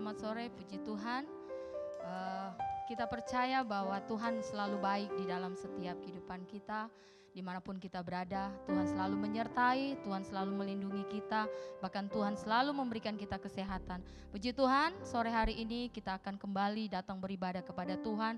Selamat sore, puji Tuhan. Kita percaya bahwa Tuhan selalu baik di dalam setiap kehidupan kita. Dimanapun kita berada, Tuhan selalu menyertai, Tuhan selalu melindungi kita, bahkan Tuhan selalu memberikan kita kesehatan. Puji Tuhan, sore hari ini kita akan kembali datang beribadah kepada Tuhan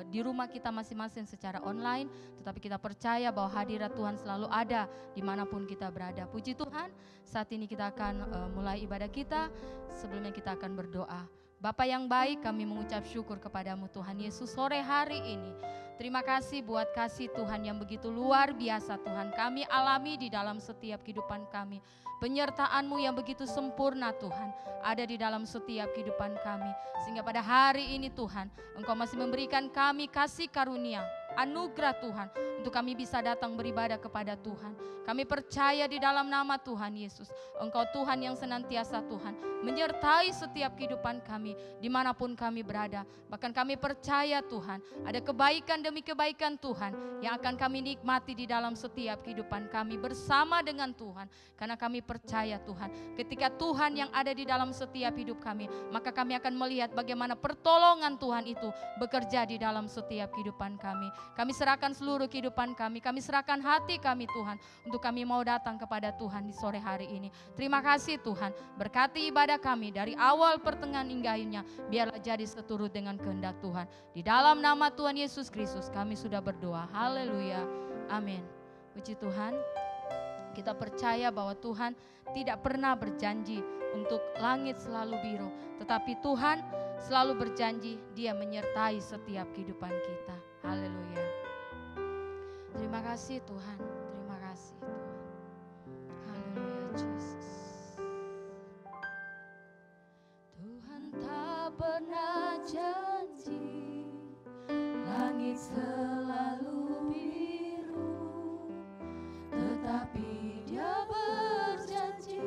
di rumah kita masing-masing secara online, tetapi kita percaya bahwa hadirat Tuhan selalu ada dimanapun kita berada. Puji Tuhan, saat ini kita akan mulai ibadah kita. Sebelumnya kita akan berdoa. Bapa yang baik, kami mengucap syukur kepadamu Tuhan Yesus sore hari ini. Terima kasih buat kasih Tuhan yang begitu luar biasa Tuhan kami alami di dalam setiap kehidupan kami. Penyertaan-Mu yang begitu sempurna Tuhan ada di dalam setiap kehidupan kami. Sehingga pada hari ini Tuhan, Engkau masih memberikan kami kasih karunia, anugerah Tuhan untuk kami bisa datang beribadah kepada Tuhan. Kami percaya di dalam nama Tuhan Yesus, Engkau Tuhan yang senantiasa Tuhan menyertai setiap kehidupan kami dimanapun kami berada. Bahkan kami percaya Tuhan ada kebaikan demi kebaikan Tuhan yang akan kami nikmati di dalam setiap kehidupan kami bersama dengan Tuhan. Karena kami percaya Tuhan, ketika Tuhan yang ada di dalam setiap hidup kami, maka kami akan melihat bagaimana pertolongan Tuhan itu bekerja di dalam setiap kehidupan kami. Kami serahkan seluruh kehidupan kami serahkan hati kami Tuhan, untuk kami mau datang kepada Tuhan di sore hari ini. Terima kasih Tuhan, berkati ibadah kami dari awal pertengahan hingga akhirnya, biarlah jadi seturut dengan kehendak Tuhan. Di dalam nama Tuhan Yesus Kristus kami sudah berdoa, haleluya, amin. Puji Tuhan, kita percaya bahwa Tuhan tidak pernah berjanji untuk langit selalu biru, tetapi Tuhan selalu berjanji Dia menyertai setiap kehidupan kita. Haleluya. Terima kasih Tuhan, terima kasih Tuhan. Haleluya Yesus. Tuhan tak pernah janji langit selalu biru, tetapi Dia berjanji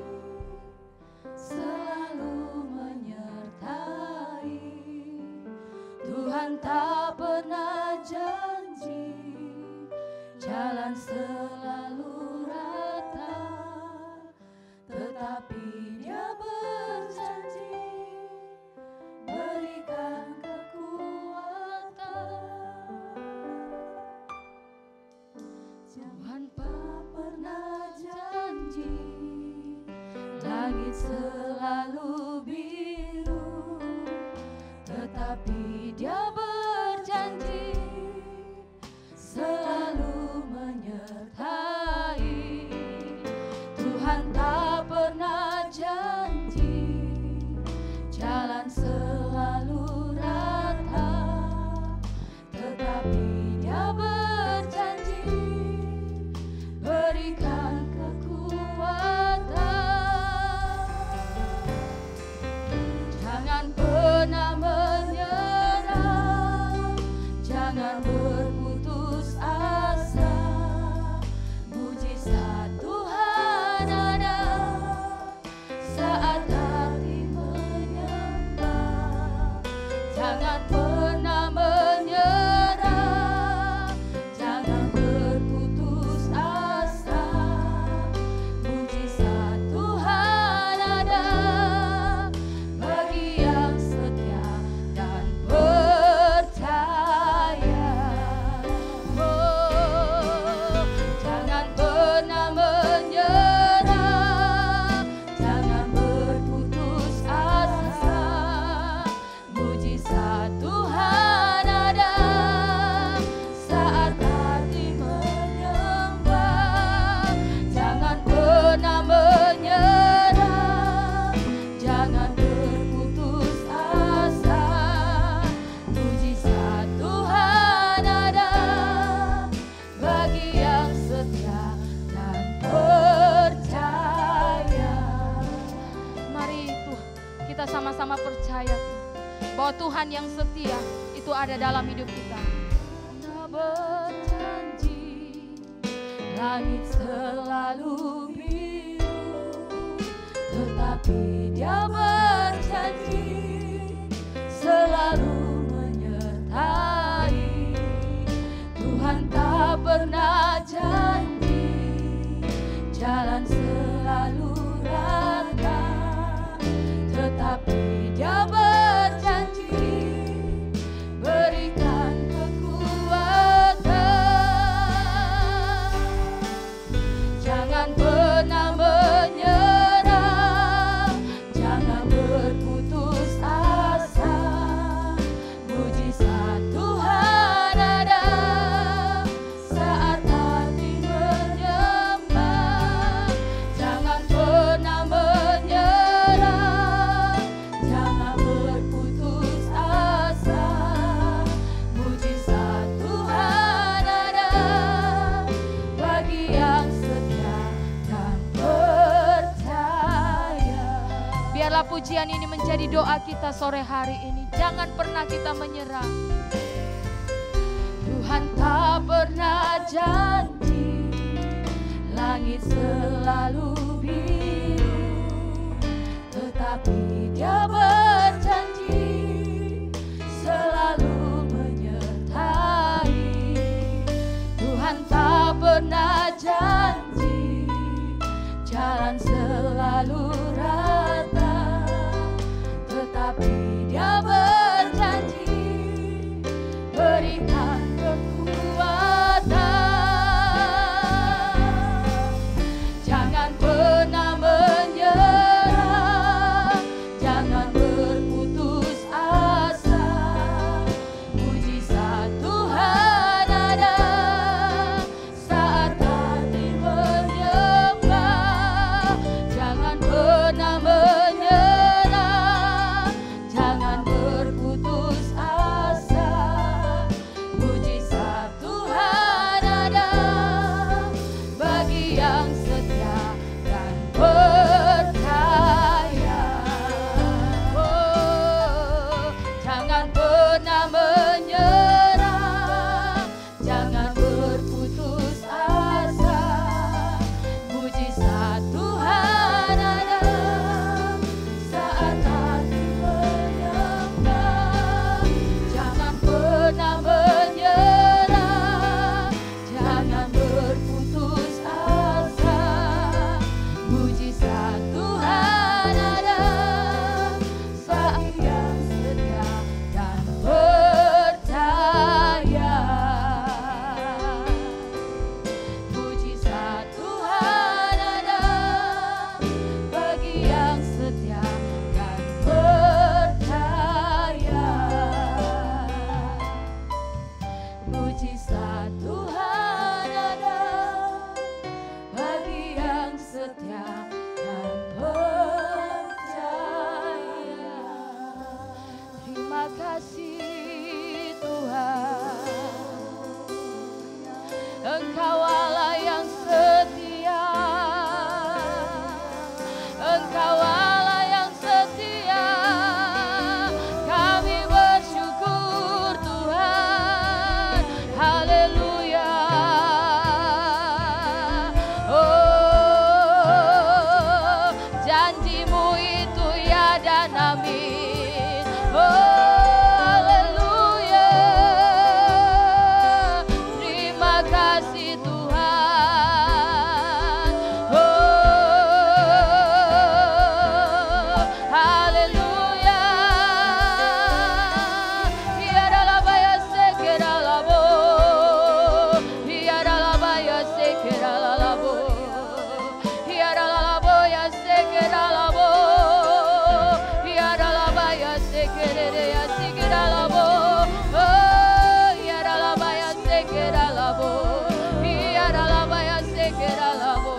selalu menyertai. Tuhan tak pernah janji jalan selalu rata, tetapi Dia berjanji berikan kekuatan. Tuhan tak pernah janji langit selalu biru, tetapi Dia berjanji selalu menyertai. Tuhan tak pernah janji jalan selalu rata, tetapi Dia berjanji berikan kekuatan. Jangan pernah menyerah, jangan berputus asa. Mujizat Tuhan ada saat hati menyembah. Jangan pernah menyerah, jangan berputus asa. Mujizat Tuhan ada bagi yang setia dan percaya. Oh, jangan pernah menyerah, jangan berputus asa. Mujizat Tuhan ada saat hati menyembah. Jangan pernah menyerah, jangan berputus asa. Mujizat Tuhan ada bagi yang setia dan percaya. Mari kita sama-sama percaya bahwa Tuhan yang setia itu ada dalam hidup kita. Dia berjanji langit selalu biru, tetapi Dia berjanji selalu menyertai. Tuhan tak pernah janji jalan selalu rata, tetapi Dia pujian ini menjadi doa kita sore hari ini. Jangan pernah kita menyerah. Tuhan tak pernah janji langit selalu biru, tetapi Dia berjanji selalu menyertai. Tuhan tak pernah janji jalan selalu rata, tetapi Dia berjanji berikan kekuatan. Jangan pernah menyerah, jangan berputus asa. Mujizat Tuhan ada saat hati menyembah. Jangan pernah menyerah, jangan berputus asa. Mujizat Tuhan ada bagi yang setia dan percaya. Oh, jangan pernah menyerah, jangan berputus asa. Mujizat Tuhan ada saat hati menyembah. Jangan pernah menyerah, jangan berputus asa. Mujizat Tuhan ada saat yang setia dan percaya. Mujizat Tuhan ada bagi yang setia dan percaya. Mujizat Tuhan ada bagi yang setia dan percaya. Terima kasih Tuhan, Engkau Allah yang setia, Engkau Allah yang setia. Kami bersyukur Tuhan, haleluya. Oh, janji-Mu itu ya dan amin. Oh, haleluya. Terima kasih Tuhan. Oh, haleluya. Tiada labaya sekera labo, tiada labaya sekera labo, tiada labo ya sekera labo, tiada labaya sekera ya sekera labo. Oh, tiada labaya sekera labo, tiada labaya sekera labo.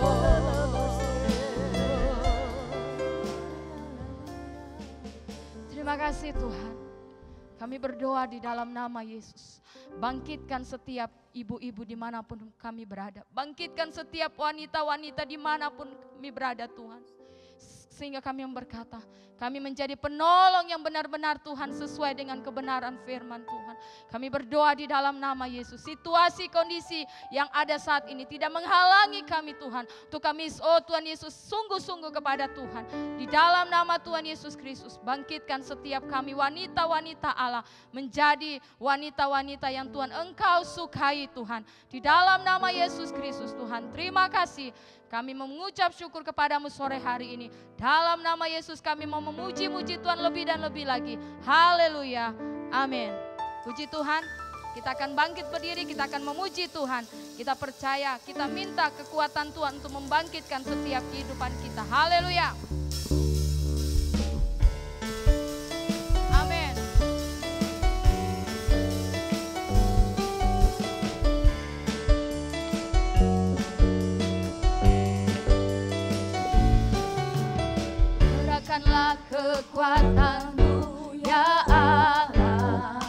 Terima kasih Tuhan. Kami berdoa di dalam nama Yesus. Bangkitkan setiap ibu-ibu dimanapun kami berada. Bangkitkan setiap wanita-wanita dimanapun kami berada Tuhan. Sehingga kami yang berkata, kami menjadi penolong yang benar-benar Tuhan sesuai dengan kebenaran firman Tuhan. Kami berdoa di dalam nama Yesus. Situasi kondisi yang ada saat ini tidak menghalangi kami Tuhan. Untuk kami, oh Tuhan Yesus, sungguh-sungguh kepada Tuhan. Di dalam nama Tuhan Yesus Kristus, bangkitkan setiap kami wanita-wanita Allah. Menjadi wanita-wanita yang Tuhan Engkau sukai Tuhan. Di dalam nama Yesus Kristus Tuhan, terima kasih. Kami mengucap syukur kepadamu sore hari ini. Dalam nama Yesus kami mau memuji-muji Tuhan lebih dan lebih lagi. Haleluya. Amin. Puji Tuhan. Kita akan bangkit berdiri, kita akan memuji Tuhan. Kita percaya, kita minta kekuatan Tuhan untuk membangkitkan setiap kehidupan kita. Haleluya. Amin. Serahkanlah kekuatan-Mu ya Allah.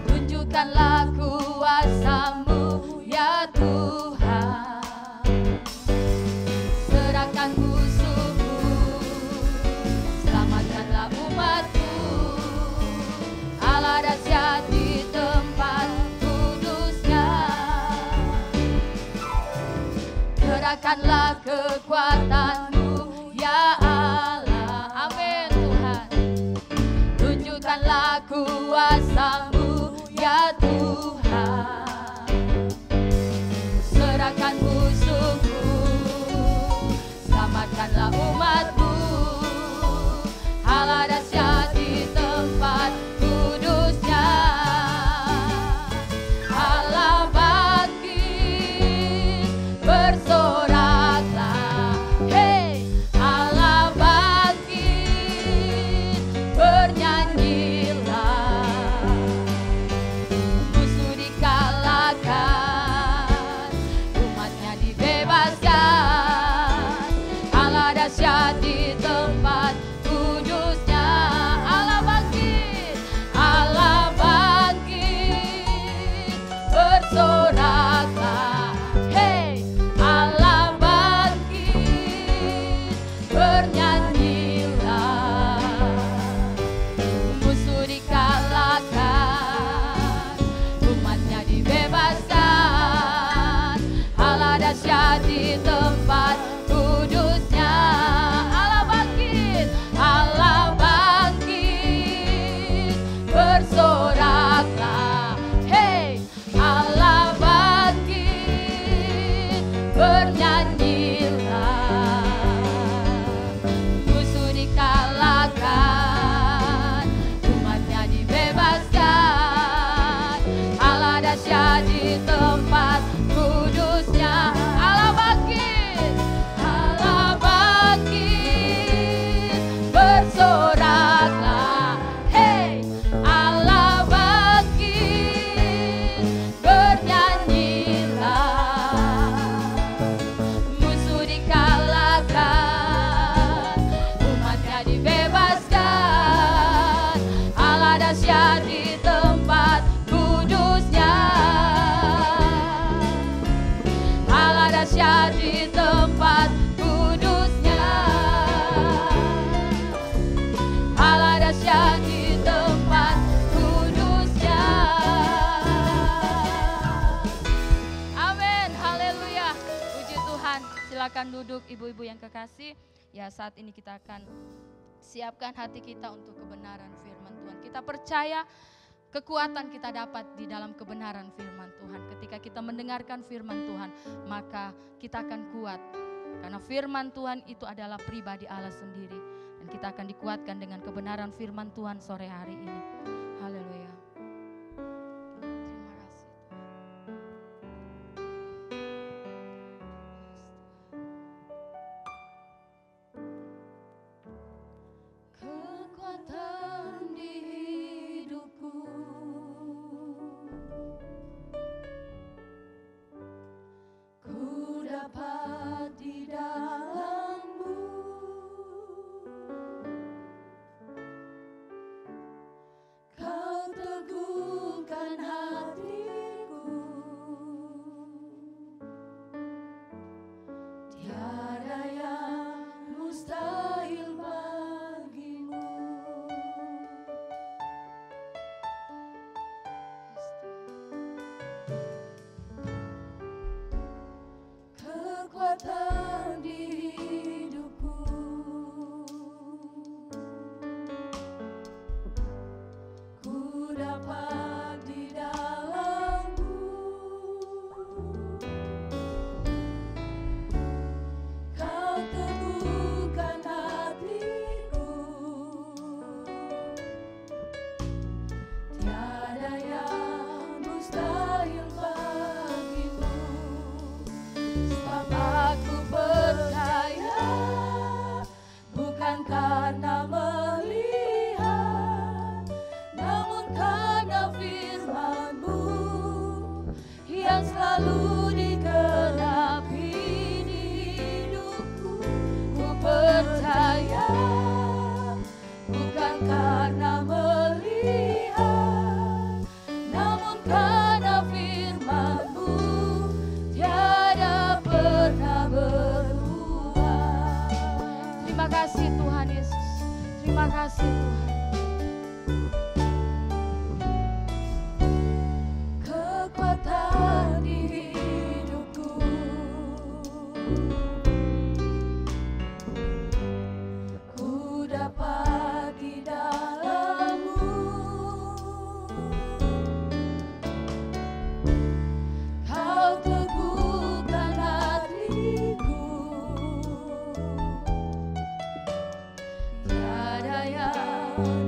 Tunjukkanlah kuasa-Mu ya Tuhan. Serahkan Nyatakanlah kekuatan-Mu ya Allah. Amin Tuhan. Tunjukkanlah kuasa-Mu ya Tuhan. Serahkan musuhku, selamatkanlah umat-Mu. Allah dahsyat di tempat kudusnya. Allah bangkit, bersoraklah. Hei, Allah bangkit, bernyanyilah. Musuh dikalahkan, umatnya dibebaskan. Allah dahsyat di tempat kudusnya. Allah bangkit, Allah bangkit, bersoraklah. Hei, Allah bangkit, bernyanyilah. Musuh dikalahkan, umatnya dibebaskan. Allah dahsyat di tempat kudusnya. Allah bangkit, Allah bangkit, bersoraklah. Hei, Allah bangkit, bernyanyilah. Musuh dikalahkan, umatnya dibebaskan. Allah dahsyat di tempat kudusnya. Allah bangkit, Allah bangkit, bersoraklah. Hei, Allah bangkit, bernyanyilah. Musuh dikalahkan, umatnya dibebaskan. Allah dahsyat di tempat kudusnya. Allah dahsyat di tempat kudusnya. Allah dahsyat di tempat kudusnya. Amin, haleluya. Puji Tuhan. Silakan duduk ibu-ibu yang kekasih. Ya, saat ini kita akan siapkan hati kita untuk kebenaran firman Tuhan. Kita percaya kekuatan kita dapat di dalam kebenaran firman Tuhan. Ketika kita mendengarkan firman Tuhan, maka kita akan kuat. Karena firman Tuhan itu adalah pribadi Allah sendiri. Dan kita akan dikuatkan dengan kebenaran firman Tuhan sore hari ini. Haleluya. Terima kasih Tuhan. Kekuatan di hidupku, ku dapat di dalam-Mu.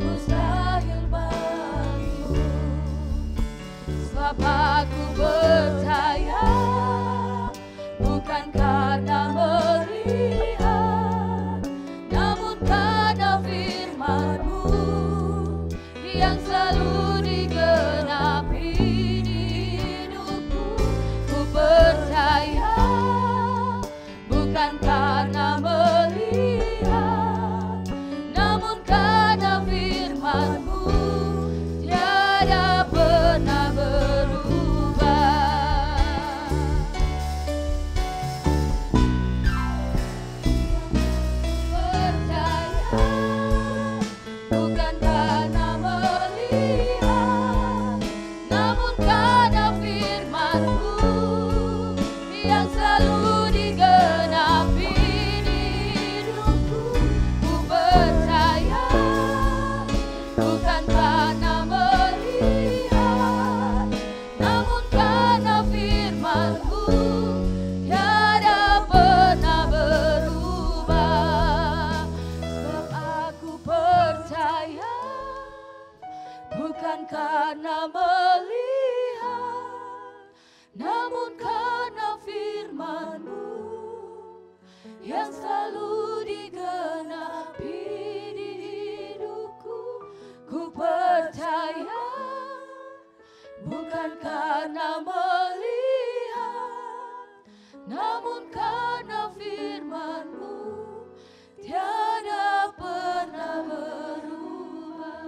mustahil bagimu. Sebab aku percaya, bukan karena melihat, namun karena firman-Mu yang selalu digenapi di hidupku. Ku percaya, bukan karena melihat, namun karena firman-Mu tiada pernah berubah. Percaya, bukan karena melihat, namun karena firman-Mu yang selalu digenapi di hidupku. Ku percaya, bukan karena melihat, namun karena firman-Mu tiada pernah berubah. Sebab aku percaya, bukan karena melihat, namun karena firman-Mu yang selalu digenapi di hidupku. Ku percaya, bukan karena melihat, namun karena firman-Mu tiada pernah berubah.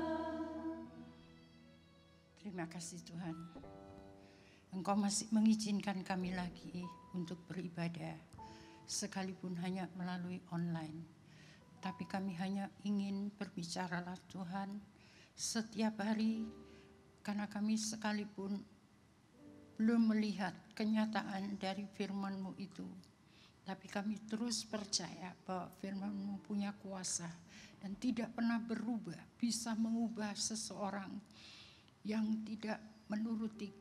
Terima kasih Tuhan. Engkau masih mengizinkan kami lagi untuk beribadah, sekalipun hanya melalui online. Tapi kami hanya ingin berbicaralah Tuhan setiap hari, karena kami sekalipun belum melihat kenyataan dari firman-Mu itu. Tapi kami terus percaya bahwa firman-Mu punya kuasa dan tidak pernah berubah, bisa mengubah seseorang yang tidak menuruti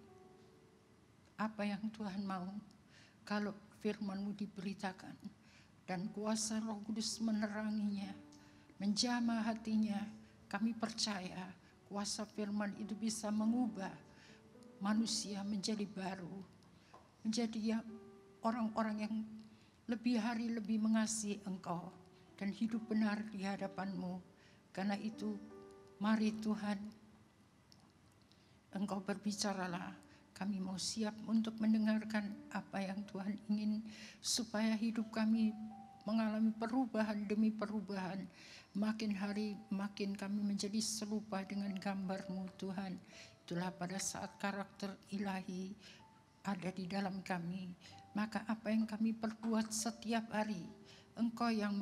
apa yang Tuhan mau. Kalau firman-Mu diberitakan dan kuasa Roh Kudus meneranginya, menjamah hatinya, kami percaya kuasa firman itu bisa mengubah manusia menjadi baru, menjadi orang-orang yang lebih hari lebih mengasihi Engkau dan hidup benar di hadapan-Mu. Karena itu mari Tuhan, Engkau berbicaralah. Kami mau siap untuk mendengarkan apa yang Tuhan ingin, supaya hidup kami mengalami perubahan demi perubahan. Makin hari makin kami menjadi serupa dengan gambar-Mu Tuhan. Itulah pada saat karakter ilahi ada di dalam kami. Maka apa yang kami perbuat setiap hari, Engkau yang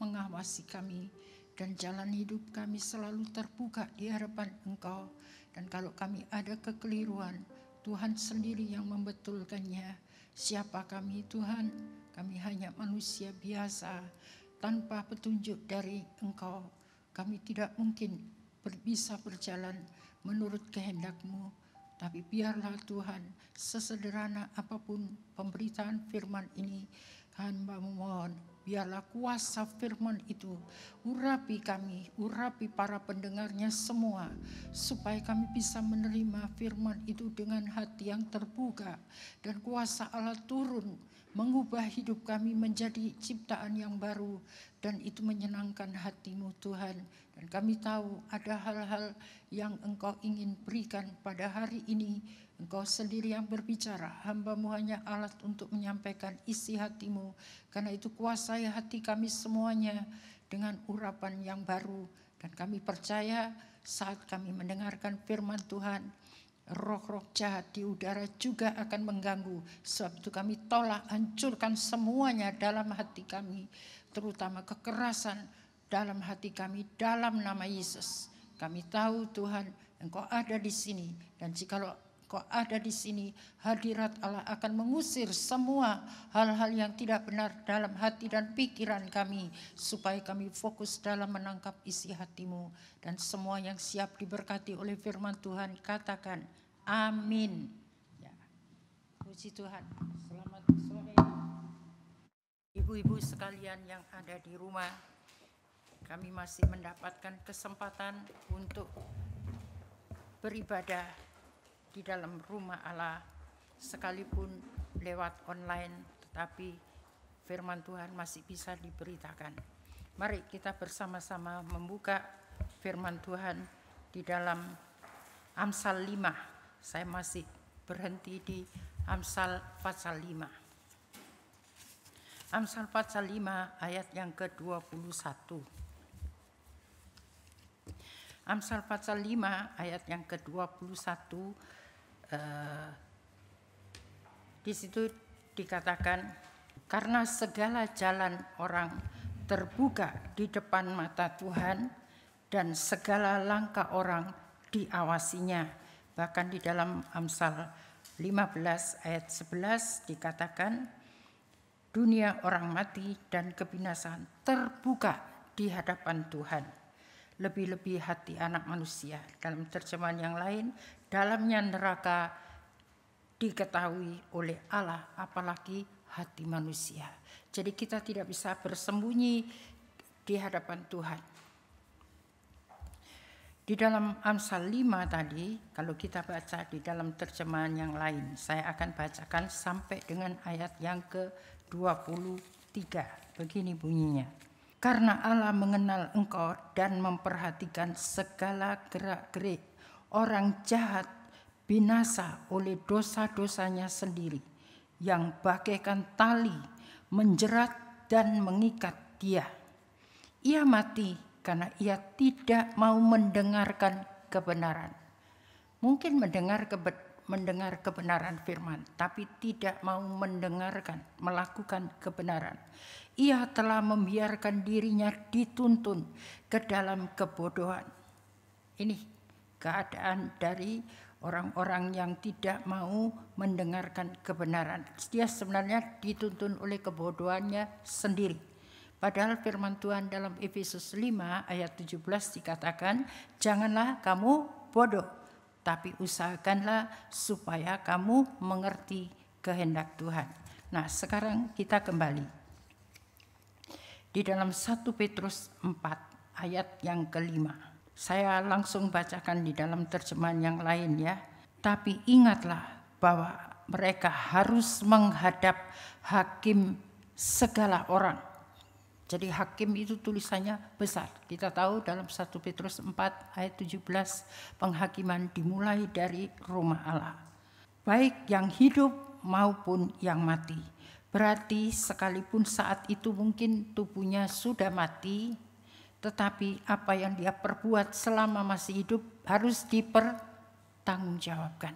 mengawasi kami. Dan jalan hidup kami selalu terbuka di hadapan Engkau. Dan kalau kami ada kekeliruan, Tuhan sendiri yang membetulkannya. Siapa kami Tuhan? Kami hanya manusia biasa, tanpa petunjuk dari Engkau. Kami tidak mungkin bisa berjalan menurut kehendak-Mu. Tapi biarlah Tuhan, sesederhana apapun pemberitaan firman ini, hamba-Mu mohon, biarlah kuasa firman itu urapi kami, urapi para pendengarnya semua, supaya kami bisa menerima firman itu dengan hati yang terbuka, dan kuasa Allah turun mengubah hidup kami menjadi ciptaan yang baru, dan itu menyenangkan hati-Mu Tuhan. Dan kami tahu ada hal-hal yang Engkau ingin berikan pada hari ini. Engkau sendiri yang berbicara, hamba-Mu hanya alat untuk menyampaikan isi hati-Mu. Karena itu kuasai hati kami semuanya dengan urapan yang baru. Dan kami percaya saat kami mendengarkan firman Tuhan, roh-roh jahat di udara juga akan mengganggu. Sebab itu kami tolak, hancurkan semuanya dalam hati kami. Terutama kekerasan dalam hati kami, dalam nama Yesus. Kami tahu Tuhan, Engkau ada di sini. Dan jikalau Engkau ada di sini, hadirat Allah akan mengusir semua hal-hal yang tidak benar dalam hati dan pikiran kami, supaya kami fokus dalam menangkap isi hati-Mu. Dan semua yang siap diberkati oleh firman Tuhan, katakan amin. Ya. Puji Tuhan. Selamat sore. Ibu-ibu sekalian yang ada di rumah, kami masih mendapatkan kesempatan untuk beribadah di dalam rumah Allah, sekalipun lewat online, tetapi firman Tuhan masih bisa diberitakan. Mari kita bersama-sama membuka firman Tuhan di dalam Amsal 5. Saya masih berhenti di Amsal pasal 5. Amsal pasal 5 ayat yang ke-21. Amsal pasal 5 ayat yang ke-21, di situ dikatakan, karena segala jalan orang terbuka di depan mata Tuhan dan segala langkah orang diawasinya. Bahkan di dalam Amsal 15 ayat 11 dikatakan, dunia orang mati dan kebinasaan terbuka di hadapan Tuhan. Lebih-lebih hati anak manusia. Dalam terjemahan yang lain, dalamnya neraka diketahui oleh Allah, apalagi hati manusia. Jadi kita tidak bisa bersembunyi di hadapan Tuhan. Di dalam Amsal 5 tadi, kalau kita baca di dalam terjemahan yang lain, saya akan bacakan sampai dengan ayat yang ke-23. Begini bunyinya. Karena Allah mengenal engkau dan memperhatikan segala gerak-gerik orang jahat binasa oleh dosa-dosanya sendiri, yang bagaikan tali menjerat dan mengikat dia. Ia mati karena ia tidak mau mendengarkan kebenaran. Mungkin mendengar kebenaran firman, tapi tidak mau mendengarkan, melakukan kebenaran. Ia telah membiarkan dirinya dituntun ke dalam kebodohan. Ini keadaan dari orang-orang yang tidak mau mendengarkan kebenaran. Dia sebenarnya dituntun oleh kebodohannya sendiri. Padahal firman Tuhan dalam Efesus 5 ayat 17 dikatakan, janganlah kamu bodoh, tapi usahakanlah supaya kamu mengerti kehendak Tuhan. Nah, sekarang kita kembali. Di dalam 1 Petrus 4 ayat yang ke-5. Saya langsung bacakan di dalam terjemahan yang lain ya. Tapi ingatlah bahwa mereka harus menghadap hakim segala orang. Jadi hakim itu tulisannya besar. Kita tahu dalam 1 Petrus 4 ayat 17, penghakiman dimulai dari rumah Allah. Baik yang hidup maupun yang mati. Berarti sekalipun saat itu mungkin tubuhnya sudah mati, tetapi apa yang dia perbuat selama masih hidup harus dipertanggungjawabkan.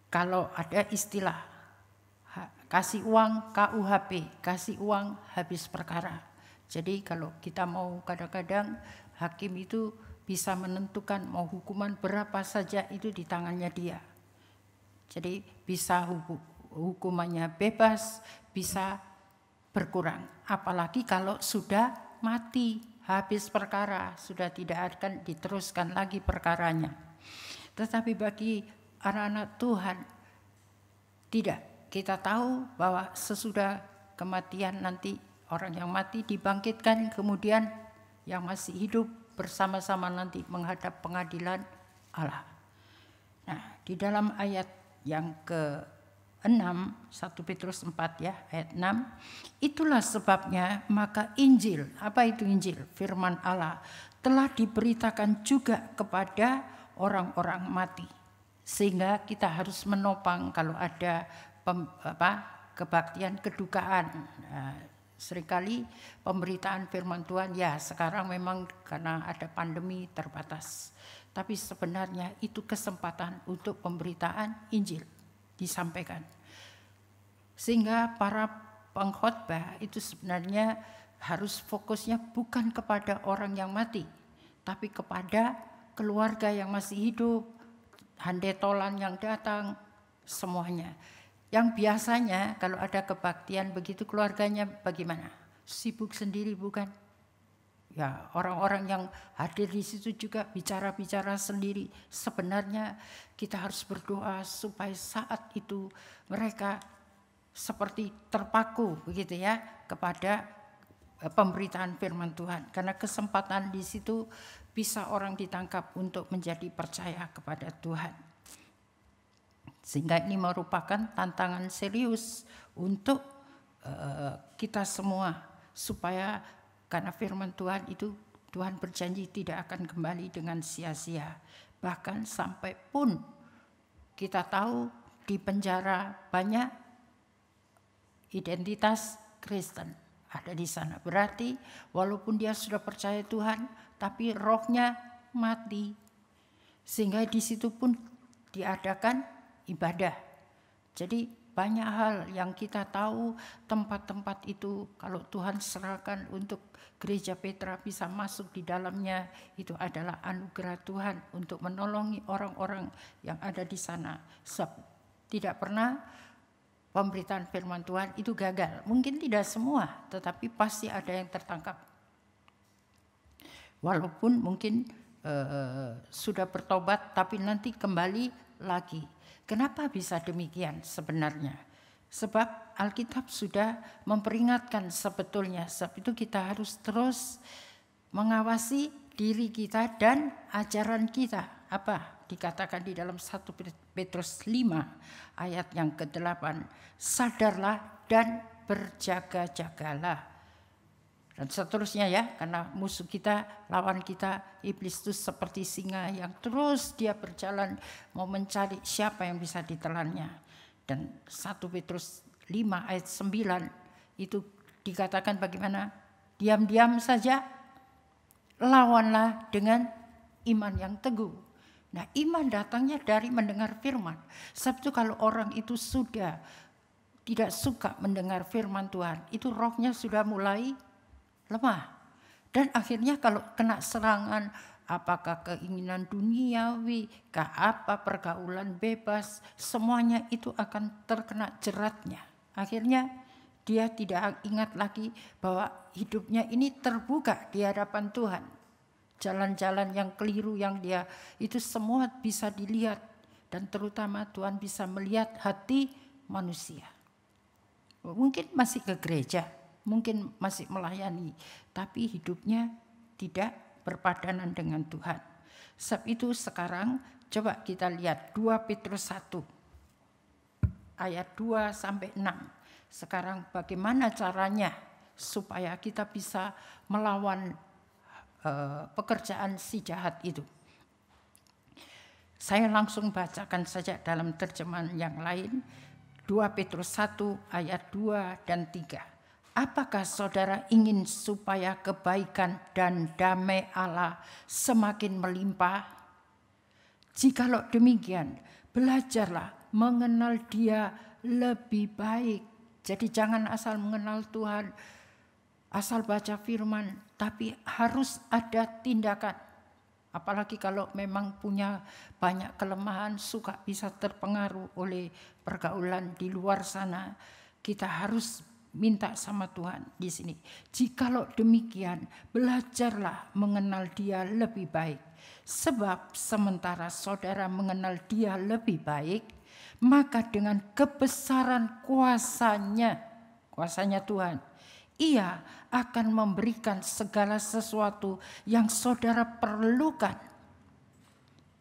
Kalau ada istilah kasih uang KUHP, kasih uang habis perkara. Jadi kalau kita mau, kadang-kadang hakim itu bisa menentukan mau hukuman berapa saja, itu di tangannya dia. Jadi bisa hukumannya bebas, bisa berkurang. Apalagi kalau sudah mati, habis perkara, sudah tidak akan diteruskan lagi perkaranya. Tetapi bagi anak-anak Tuhan, tidak. Kita tahu bahwa sesudah kematian nanti orang yang mati dibangkitkan, kemudian yang masih hidup bersama-sama nanti menghadap pengadilan Allah. Nah, di dalam ayat yang ke-6, 1 Petrus 4 ya, ayat 6. Itulah sebabnya maka Injil, apa itu Injil? Firman Allah telah diberitakan juga kepada orang-orang mati. Sehingga kita harus menopang kalau ada kebaktian kedukaan. Seringkali pemberitaan firman Tuhan ya sekarang memang karena ada pandemi terbatas. Tapi sebenarnya itu kesempatan untuk pemberitaan Injil disampaikan. Sehingga para pengkhotbah itu sebenarnya harus fokusnya bukan kepada orang yang mati, tapi kepada keluarga yang masih hidup, handetolan yang datang, semuanya. Yang biasanya kalau ada kebaktian begitu keluarganya bagaimana? Sibuk sendiri bukan? Ya, orang-orang yang hadir di situ juga bicara-bicara sendiri. Sebenarnya kita harus berdoa supaya saat itu mereka seperti terpaku begitu ya kepada pemberitaan firman Tuhan. Karena kesempatan di situ bisa orang ditangkap untuk menjadi percaya kepada Tuhan. Sehingga ini merupakan tantangan serius untuk kita semua, supaya karena firman Tuhan itu Tuhan berjanji tidak akan kembali dengan sia-sia. Bahkan sampai pun kita tahu di penjara banyak identitas Kristen ada di sana. Berarti walaupun dia sudah percaya Tuhan, tapi rohnya mati. Sehingga di situ pun diadakan ibadah. Jadi banyak hal yang kita tahu, tempat-tempat itu kalau Tuhan serahkan untuk gereja Petra bisa masuk di dalamnya, itu adalah anugerah Tuhan untuk menolongi orang-orang yang ada di sana. Sebab tidak pernah pemberitaan firman Tuhan itu gagal. Mungkin tidak semua, tetapi pasti ada yang tertangkap. Walaupun mungkin sudah bertobat, tapi nanti kembali lagi. Kenapa bisa demikian sebenarnya? Sebab Alkitab sudah memperingatkan sebetulnya. Sebab itu kita harus terus mengawasi diri kita dan ajaran kita. Apa dikatakan di dalam 1 Petrus 5 ayat yang ke-8. Sadarlah dan berjaga-jagalah. Dan seterusnya ya, karena musuh kita, lawan kita, iblis itu seperti singa yang terus dia berjalan mau mencari siapa yang bisa ditelannya. Dan 1 Petrus 5 ayat 9 itu dikatakan bagaimana? Diam-diam saja, lawanlah dengan iman yang teguh. Nah, iman datangnya dari mendengar firman. Sebab itu kalau orang itu sudah tidak suka mendengar firman Tuhan, itu rohnya sudah mulai lemah. Dan akhirnya kalau kena serangan, apakah keinginan duniawi, apa pergaulan bebas, semuanya itu akan terkena jeratnya. Akhirnya dia tidak ingat lagi bahwa hidupnya ini terbuka di hadapan Tuhan. Jalan-jalan yang keliru yang dia itu semua bisa dilihat, dan terutama Tuhan bisa melihat hati manusia. Mungkin masih ke gereja, mungkin masih melayani, tapi hidupnya tidak berpadanan dengan Tuhan. Sebab itu sekarang coba kita lihat 2 Petrus 1 ayat 2 sampai 6. Sekarang bagaimana caranya supaya kita bisa melawan pekerjaan si jahat itu. Saya langsung bacakan saja dalam terjemahan yang lain. 2 Petrus 1 ayat 2 dan 3. Apakah saudara ingin supaya kebaikan dan damai Allah semakin melimpah? Jikalau demikian, belajarlah mengenal Dia lebih baik. Jadi jangan asal mengenal Tuhan, asal baca firman, tapi harus ada tindakan. Apalagi kalau memang punya banyak kelemahan, suka bisa terpengaruh oleh pergaulan di luar sana. Kita harus minta sama Tuhan di sini. Jikalau demikian, belajarlah mengenal Dia lebih baik. Sebab sementara saudara mengenal Dia lebih baik, maka dengan kebesaran kuasanya Tuhan, Ia akan memberikan segala sesuatu yang saudara perlukan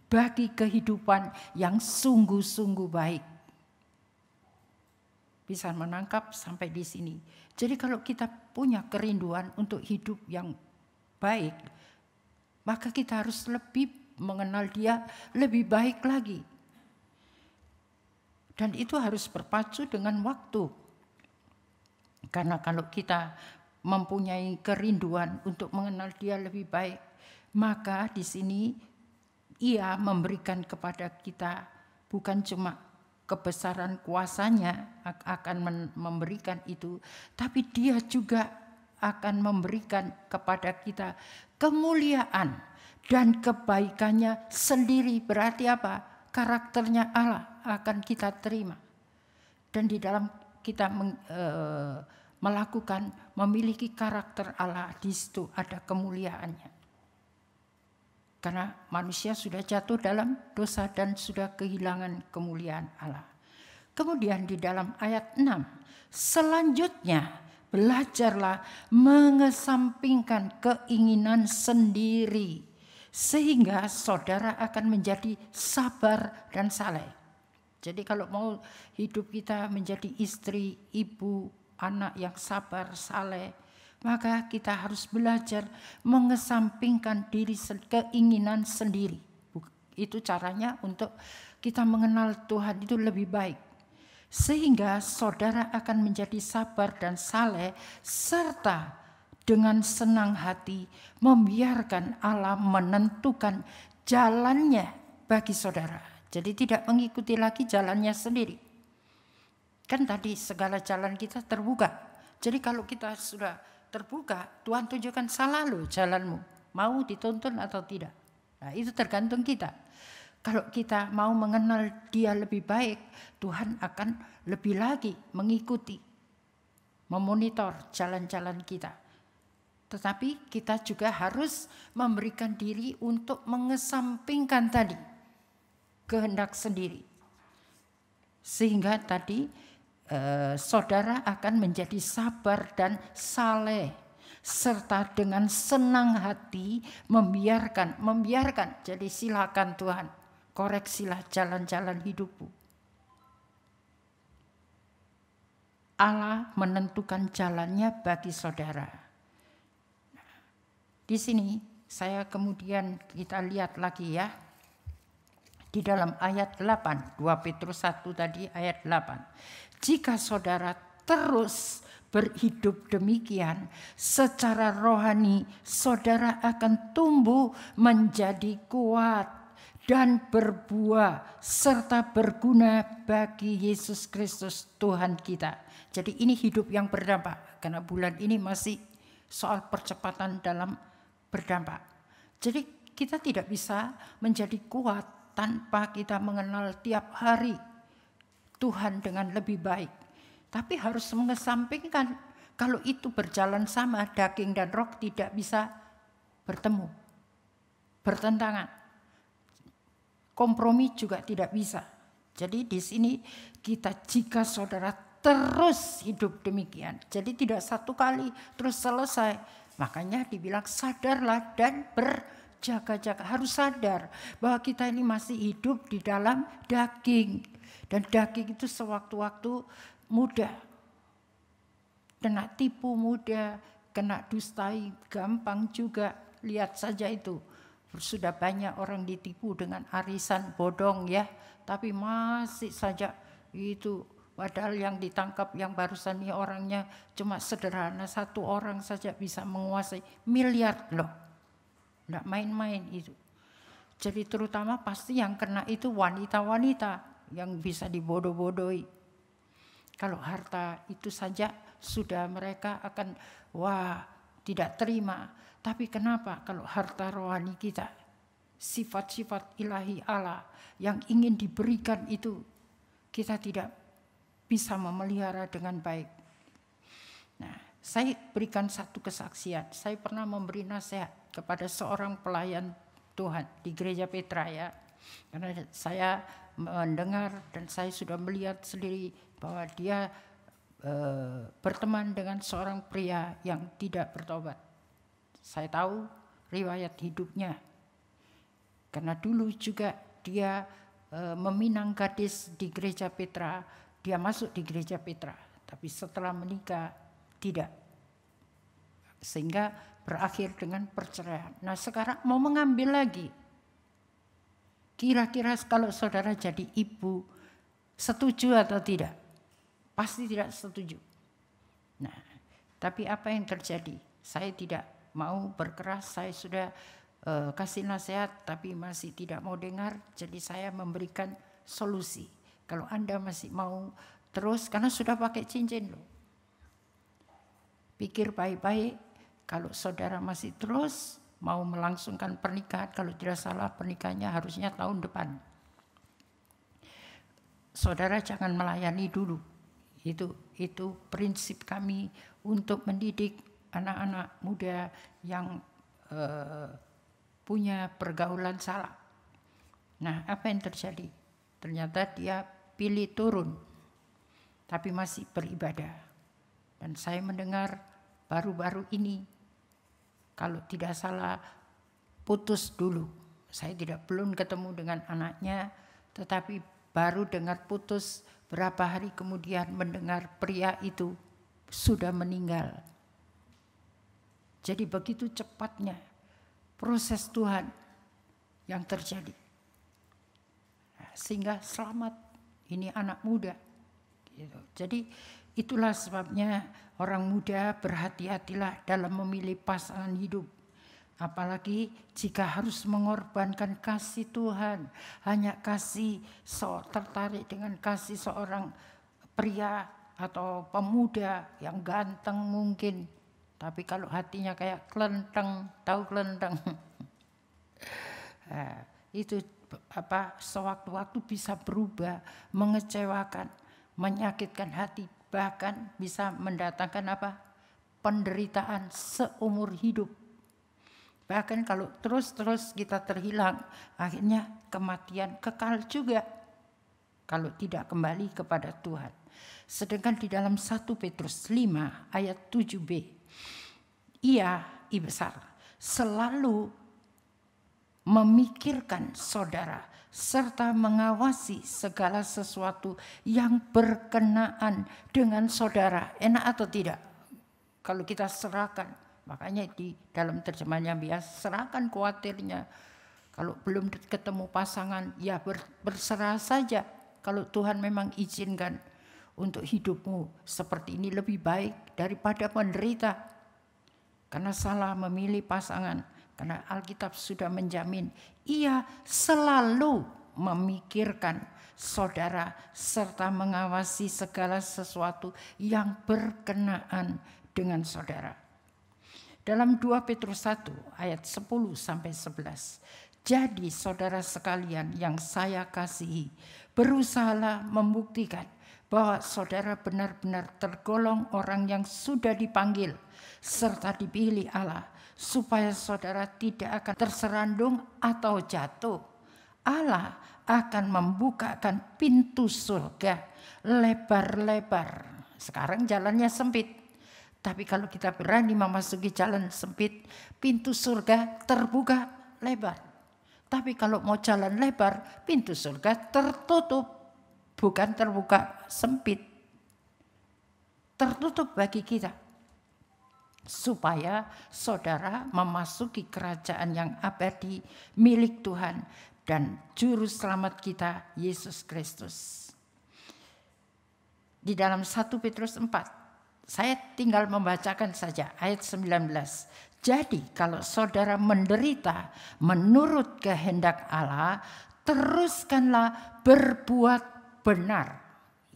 bagi kehidupan yang sungguh-sungguh baik. Bisa menangkap sampai di sini. Jadi kalau kita punya kerinduan untuk hidup yang baik, maka kita harus lebih mengenal Dia lebih baik lagi. Dan itu harus berpacu dengan waktu. Karena kalau kita mempunyai kerinduan untuk mengenal Dia lebih baik, maka di sini Ia memberikan kepada kita bukan cuma kebesaran kuasanya akan memberikan itu, tapi Dia juga akan memberikan kepada kita kemuliaan dan kebaikannya sendiri. Berarti apa? Karakternya Allah akan kita terima. Dan di dalam kita melakukan, memiliki karakter Allah, di situ ada kemuliaannya. Karena manusia sudah jatuh dalam dosa dan sudah kehilangan kemuliaan Allah. Kemudian di dalam ayat 6, selanjutnya belajarlah mengesampingkan keinginan sendiri, sehingga saudara akan menjadi sabar dan saleh. Jadi kalau mau hidup kita menjadi istri, ibu, anak yang sabar, saleh, maka kita harus belajar mengesampingkan keinginan sendiri. Itu caranya untuk kita mengenal Tuhan itu lebih baik. Sehingga saudara akan menjadi sabar dan saleh, serta dengan senang hati membiarkan Allah menentukan jalannya bagi saudara. Jadi tidak mengikuti lagi jalannya sendiri. Kan tadi segala jalan kita terbuka. Jadi kalau kita sudah terbuka, Tuhan tunjukkan salah lo jalanmu. Mau dituntun atau tidak. Nah, itu tergantung kita. Kalau kita mau mengenal Dia lebih baik, Tuhan akan lebih lagi mengikuti, memonitor jalan-jalan kita. Tetapi kita juga harus memberikan diri untuk mengesampingkan tadi kehendak sendiri. Sehingga tadi saudara akan menjadi sabar dan saleh, serta dengan senang hati membiarkan. Jadi silakan Tuhan, koreksilah jalan-jalan hidupmu. Allah menentukan jalannya bagi saudara. Di sini saya kemudian kita lihat lagi ya. Di dalam ayat 8, 2 Petrus 1 tadi ayat 8. Jika saudara terus berhidup demikian, secara rohani saudara akan tumbuh menjadi kuat dan berbuah serta berguna bagi Yesus Kristus Tuhan kita. Jadi ini hidup yang berdampak, karena bulan ini masih soal percepatan dalam berdampak. Jadi kita tidak bisa menjadi kuat tanpa kita mengenal tiap hari Tuhan dengan lebih baik. Tapi harus mengesampingkan, kalau itu berjalan sama, daging dan roh tidak bisa bertemu, bertentangan. Kompromi juga tidak bisa. Jadi di sini kita, jika saudara terus hidup demikian, jadi tidak satu kali terus selesai. Makanya dibilang sadarlah dan berjaga-jaga. Harus sadar bahwa kita ini masih hidup di dalam daging. Dan daging itu sewaktu-waktu mudah. Kena tipu mudah, kena dustai gampang juga. Lihat saja itu. Sudah banyak orang ditipu dengan arisan bodong ya. Tapi masih saja itu. Padahal yang ditangkap yang barusan ini orangnya cuma sederhana. Satu orang saja bisa menguasai miliar loh. Nggak main-main itu. Jadi terutama pasti yang kena itu wanita-wanita yang bisa dibodoh-bodohi. Kalau harta itu saja sudah mereka akan tidak terima. Tapi kenapa kalau harta rohani kita, sifat-sifat ilahi Allah yang ingin diberikan itu, kita tidak bisa memelihara dengan baik. Nah, saya berikan satu kesaksian. Saya pernah memberi nasihat kepada seorang pelayan Tuhan di Gereja Petra ya. Karena saya mendengar dan saya sudah melihat sendiri bahwa dia berteman dengan seorang pria yang tidak bertobat. Saya tahu riwayat hidupnya. Karena dulu juga dia meminang gadis di Gereja Petra. Dia masuk di Gereja Petra, tapi setelah menikah tidak. Sehingga berakhir dengan perceraian. Nah sekarang mau mengambil lagi. Kira-kira kalau saudara jadi ibu, setuju atau tidak? Pasti tidak setuju. Nah, tapi apa yang terjadi? Saya tidak mau berkeras, saya sudah kasih nasihat, tapi masih tidak mau dengar. Jadi saya memberikan solusi. Kalau Anda masih mau terus, karena sudah pakai cincin loh. Pikir baik-baik, kalau saudara masih terus mau melangsungkan pernikahan, kalau tidak salah pernikahannya harusnya tahun depan. Saudara jangan melayani dulu. Itu prinsip kami untuk mendidik anak-anak muda yang punya pergaulan salah. Nah, apa yang terjadi? Ternyata dia pilih turun, tapi masih beribadah. Dan saya mendengar baru-baru ini, kalau tidak salah putus dulu. Saya belum ketemu dengan anaknya, tetapi baru dengar putus, berapa hari kemudian mendengar pria itu sudah meninggal. Jadi begitu cepatnya proses Tuhan yang terjadi. Sehingga selamat, ini anak muda. Gitu. Jadi itulah sebabnya orang muda berhati-hatilah dalam memilih pasangan hidup. Apalagi jika harus mengorbankan kasih Tuhan. Hanya tertarik dengan kasih seorang pria atau pemuda yang ganteng mungkin. Tapi kalau hatinya kayak kelenteng, tahu kelenteng? Nah, itu sewaktu-waktu bisa berubah, mengecewakan, menyakitkan hati, bahkan bisa mendatangkan penderitaan seumur hidup. Bahkan kalau terus-terus kita terhilang, akhirnya kematian kekal juga kalau tidak kembali kepada Tuhan. Sedangkan di dalam 1 Petrus 5 ayat 7b, ia besar selalu memikirkan saudara serta mengawasi segala sesuatu yang berkenaan dengan saudara. Enak atau tidak? Kalau kita serahkan. Makanya di dalam terjemahan yang biasa, serahkan khawatirnya. Kalau belum ketemu pasangan, ya berserah saja. Kalau Tuhan memang izinkan untuk hidupmu seperti ini lebih baik daripada menderita. Karena salah memilih pasangan. Karena Alkitab sudah menjamin, ia selalu memikirkan saudara serta mengawasi segala sesuatu yang berkenaan dengan saudara. Dalam 2 Petrus 1 ayat 10-11. Jadi saudara sekalian yang saya kasihi, berusahalah membuktikan bahwa saudara benar-benar tergolong orang yang sudah dipanggil serta dipilih Allah, supaya saudara tidak akan terserandung atau jatuh. Allah akan membukakan pintu surga lebar-lebar. Sekarang jalannya sempit. Tapi kalau kita berani memasuki jalan sempit, pintu surga terbuka lebar. Tapi kalau mau jalan lebar, pintu surga tertutup. Bukan terbuka sempit. Tertutup bagi kita. Supaya saudara memasuki kerajaan yang abadi milik Tuhan dan juru selamat kita, Yesus Kristus. Di dalam 1 Petrus 4. Saya tinggal membacakan saja ayat 19. Jadi kalau saudara menderita menurut kehendak Allah, teruskanlah berbuat benar.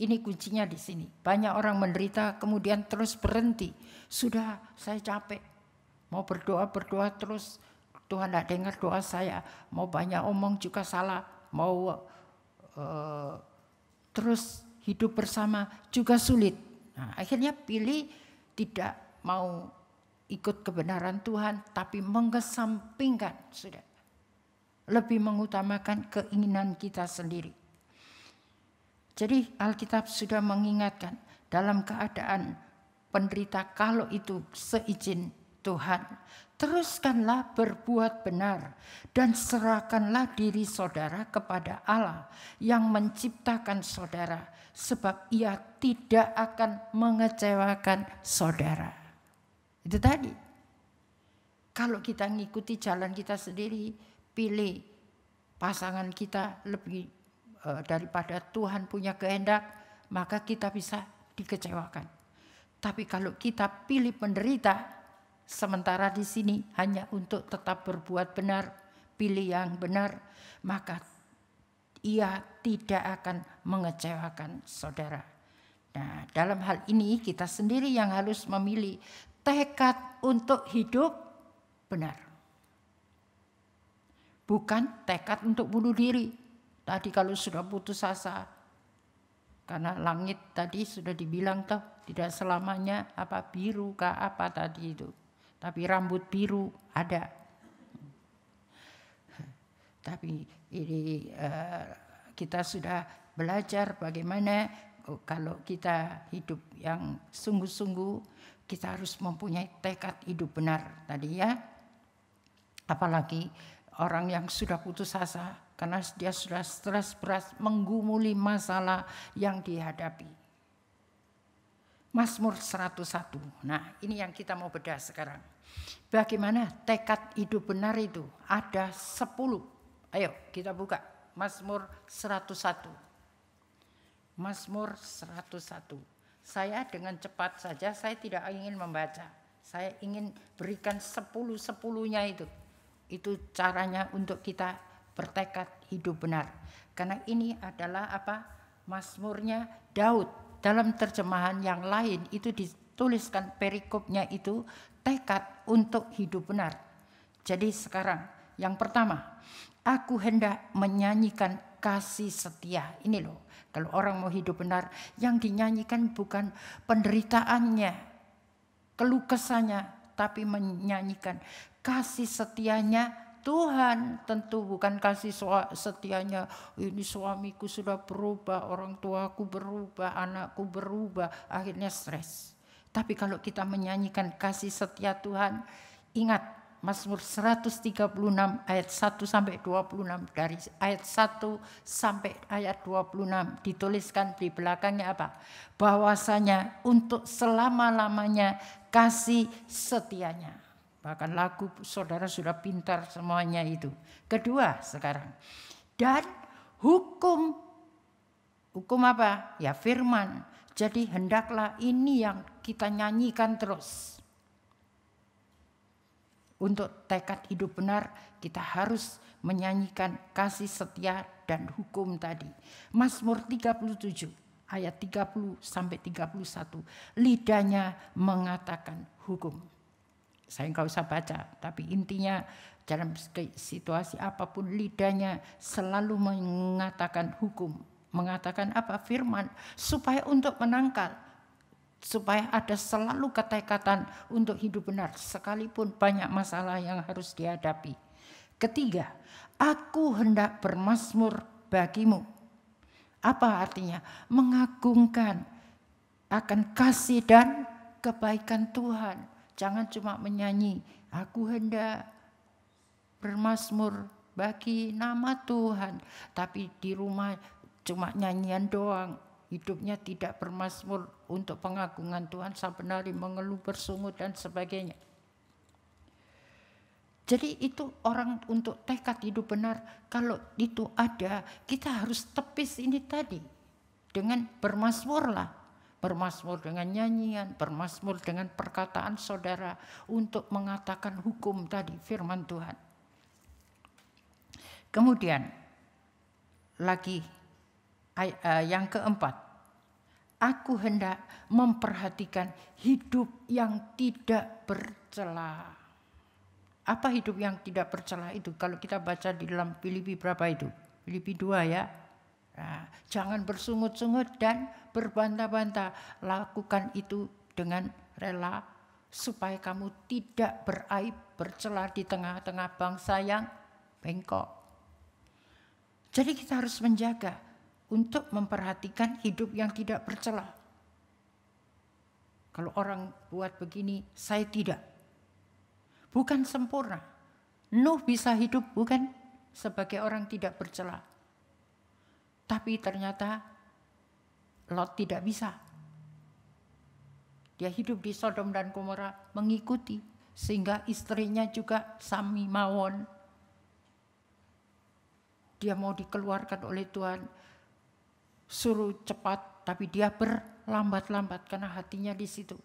Ini kuncinya di sini. Banyak orang menderita kemudian terus berhenti. Sudah, saya capek. Mau berdoa terus. Tuhan tidak dengar doa saya. Mau banyak omong juga salah. Mau terus hidup bersama juga sulit. Nah, akhirnya pilih tidak mau ikut kebenaran Tuhan, tapi mengesampingkan sudah. Lebih mengutamakan keinginan kita sendiri. Jadi Alkitab sudah mengingatkan dalam keadaan penderita kalau itu seizin Tuhan, teruskanlah berbuat benar dan serahkanlah diri saudara kepada Allah yang menciptakan saudara. Sebab ia tidak akan mengecewakan saudara. Itu tadi. Kalau kita ngikuti jalan kita sendiri, pilih pasangan kita lebih daripada Tuhan punya kehendak, maka kita bisa dikecewakan. Tapi kalau kita pilih penderita, sementara di sini hanya untuk tetap berbuat benar, pilih yang benar, maka ia tidak akan mengecewakan saudara. Nah, dalam hal ini kita sendiri yang harus memilih tekad untuk hidup benar. Bukan tekad untuk bunuh diri. Tadi kalau sudah putus asa, karena langit tadi sudah dibilang tidak selamanya biru kah apa tadi itu. Tapi rambut biru ada. Tapi ini kita sudah belajar bagaimana kalau kita hidup yang sungguh-sungguh, kita harus mempunyai tekad hidup benar tadi ya. Apalagi orang yang sudah putus asa karena dia sudah stres berat menggumuli masalah yang dihadapi. Mazmur 101. Nah, ini yang kita mau bedah sekarang. Bagaimana tekad hidup benar itu? Ada 10. Ayo kita buka Mazmur 101. Mazmur 101. Saya dengan cepat saja, saya tidak ingin membaca. Saya ingin berikan 10-10-nya itu. Itu caranya untuk kita bertekad hidup benar. Karena ini adalah apa? Mazmurnya Daud. Dalam terjemahan yang lain itu dituliskan perikopnya itu tekad untuk hidup benar. Jadi sekarang yang pertama, aku hendak menyanyikan kasih setia. Ini loh, kalau orang mau hidup benar, yang dinyanyikan bukan penderitaannya, keluh kesahnya, tapi menyanyikan kasih setianya Tuhan. Tentu bukan kasih setianya ini suamiku sudah berubah, orang tuaku berubah, anakku berubah, akhirnya stres. Tapi kalau kita menyanyikan kasih setia Tuhan, ingat Mazmur 136 ayat 1 sampai 26, dari ayat 1 sampai ayat 26 dituliskan di belakangnya apa? Bahwasanya untuk selama-lamanya kasih setianya. Bahkan lagu saudara sudah pintar semuanya itu. Kedua sekarang. Dan hukum apa? Ya firman. Jadi hendaklah ini yang kita nyanyikan terus. Untuk tekad hidup benar kita harus menyanyikan kasih setia dan hukum tadi. Mazmur 37 ayat 30 sampai 31. Lidahnya mengatakan hukum. Saya nggak usah baca, tapi intinya dalam situasi apapun lidahnya selalu mengatakan hukum. Mengatakan apa? Firman. Supaya untuk menangkal. Supaya ada selalu ketekatan untuk hidup benar. Sekalipun banyak masalah yang harus dihadapi. Ketiga, aku hendak bermazmur bagimu. Apa artinya? Mengagungkan akan kasih dan kebaikan Tuhan. Jangan cuma menyanyi, aku hendak bermazmur bagi nama Tuhan. Tapi di rumah cuma nyanyian doang. Hidupnya tidak bermazmur untuk pengagungan Tuhan. Saben hari mengeluh, bersungut dan sebagainya. Jadi itu orang untuk tekad hidup benar. Kalau itu ada, kita harus tepis ini tadi. Dengan bermazmurlah. Bermazmur dengan nyanyian, bermazmur dengan perkataan saudara untuk mengatakan hukum tadi, firman Tuhan. Kemudian lagi yang keempat, aku hendak memperhatikan hidup yang tidak bercela. Apa hidup yang tidak bercela itu? Kalau kita baca di dalam Filipi berapa itu? Filipi 2 ya. Nah, jangan bersungut-sungut dan berbantah-bantah. Lakukan itu dengan rela supaya kamu tidak beraib, bercela di tengah-tengah bangsa yang bengkok. Jadi kita harus menjaga untuk memperhatikan hidup yang tidak bercela. Kalau orang buat begini, saya tidak. Bukan sempurna. Nuh bisa hidup bukan sebagai orang tidak bercela. Tapi ternyata Lot tidak bisa. Dia hidup di Sodom dan Gomora mengikuti. Sehingga istrinya juga sami mawon. Dia mau dikeluarkan oleh Tuhan. Suruh cepat, tapi dia berlambat-lambat karena hatinya di situ.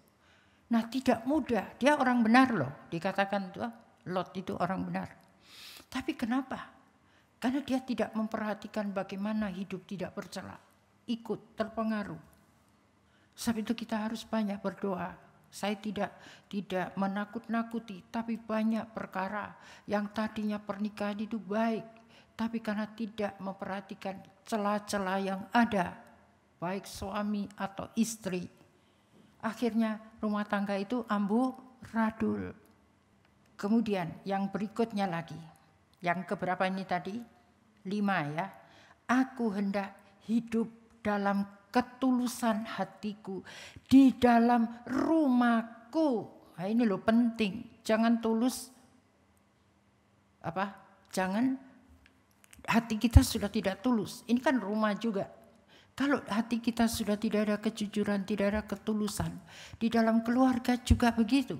Nah tidak mudah, dia orang benar loh. Dikatakan Lot itu orang benar. Tapi kenapa? Karena dia tidak memperhatikan bagaimana hidup tidak bercela. Ikut, terpengaruh. Sebab itu kita harus banyak berdoa. Saya tidak menakut-nakuti, tapi banyak perkara yang tadinya pernikahan itu baik. Tapi karena tidak memperhatikan celah-celah yang ada, baik suami atau istri, akhirnya rumah tangga itu amburadul. Kemudian yang berikutnya lagi, yang keberapa ini tadi? 5 ya. Aku hendak hidup dalam ketulusan hatiku di dalam rumahku. Nah, ini loh penting, jangan tulus jangan hati kita sudah tidak tulus. Ini kan rumah juga. Kalau hati kita sudah tidak ada kejujuran, tidak ada ketulusan, di dalam keluarga juga begitu.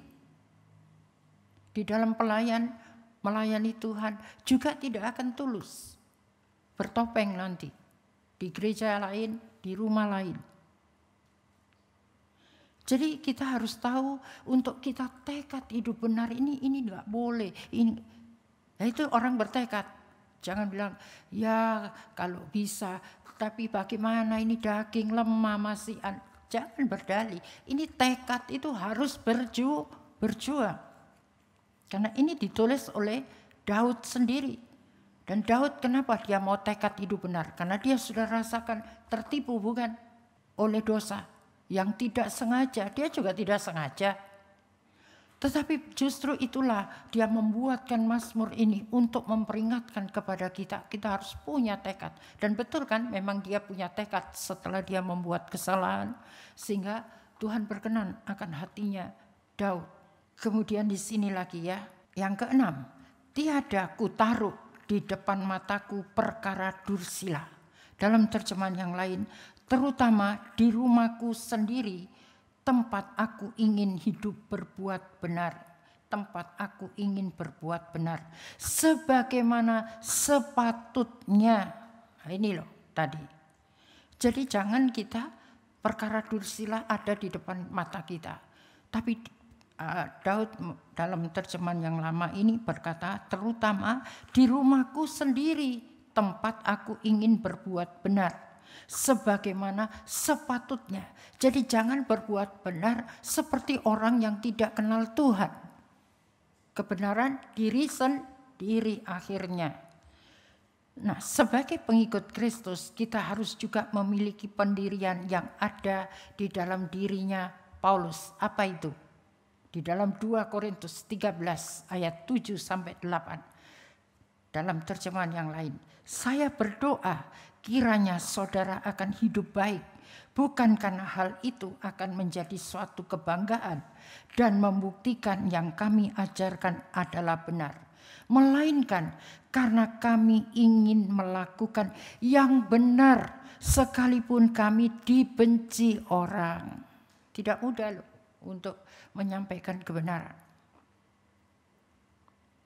Di dalam melayani Tuhan juga tidak akan tulus. Bertopeng nanti di gereja lain, di rumah lain. Jadi kita harus tahu untuk kita tekad hidup benar ini enggak boleh. Nah, itu orang bertekad. Jangan bilang, ya kalau bisa, tapi bagaimana ini daging lemah masih. Jangan berdalih. Ini tekad itu harus berjuang. Karena ini ditulis oleh Daud sendiri. Dan Daud kenapa dia mau tekad hidup benar? Karena dia sudah rasakan tertipu bukan oleh dosa. Yang tidak sengaja, dia juga tidak sengaja. Tetapi justru itulah dia membuatkan Mazmur ini untuk memperingatkan kepada kita. Kita harus punya tekad. Dan betul kan memang dia punya tekad setelah dia membuat kesalahan. Sehingga Tuhan berkenan akan hatinya Daud. Kemudian di sini lagi ya. Yang keenam, tiada kutaruh di depan mataku perkara dursila. Dalam terjemahan yang lain, terutama di rumahku sendiri, tempat aku ingin hidup berbuat benar. Tempat aku ingin berbuat benar. Sebagaimana sepatutnya. Nah, ini loh tadi. Jadi jangan kita perkara dursila ada di depan mata kita. Tapi Daud dalam terjemahan yang lama ini berkata, terutama di rumahku sendiri tempat aku ingin berbuat benar. Sebagaimana sepatutnya. Jadi jangan berbuat benar seperti orang yang tidak kenal Tuhan. Kebenaran diri sendiri akhirnya. Nah, sebagai pengikut Kristus kita harus juga memiliki pendirian yang ada di dalam dirinya Paulus. Apa itu? Di dalam 2 Korintus 13 ayat 7 sampai 8. Dalam terjemahan yang lain, saya berdoa kiranya saudara akan hidup baik, bukan karena hal itu akan menjadi suatu kebanggaan dan membuktikan yang kami ajarkan adalah benar, melainkan karena kami ingin melakukan yang benar sekalipun kami dibenci orang. Tidak mudah loh untuk menyampaikan kebenaran.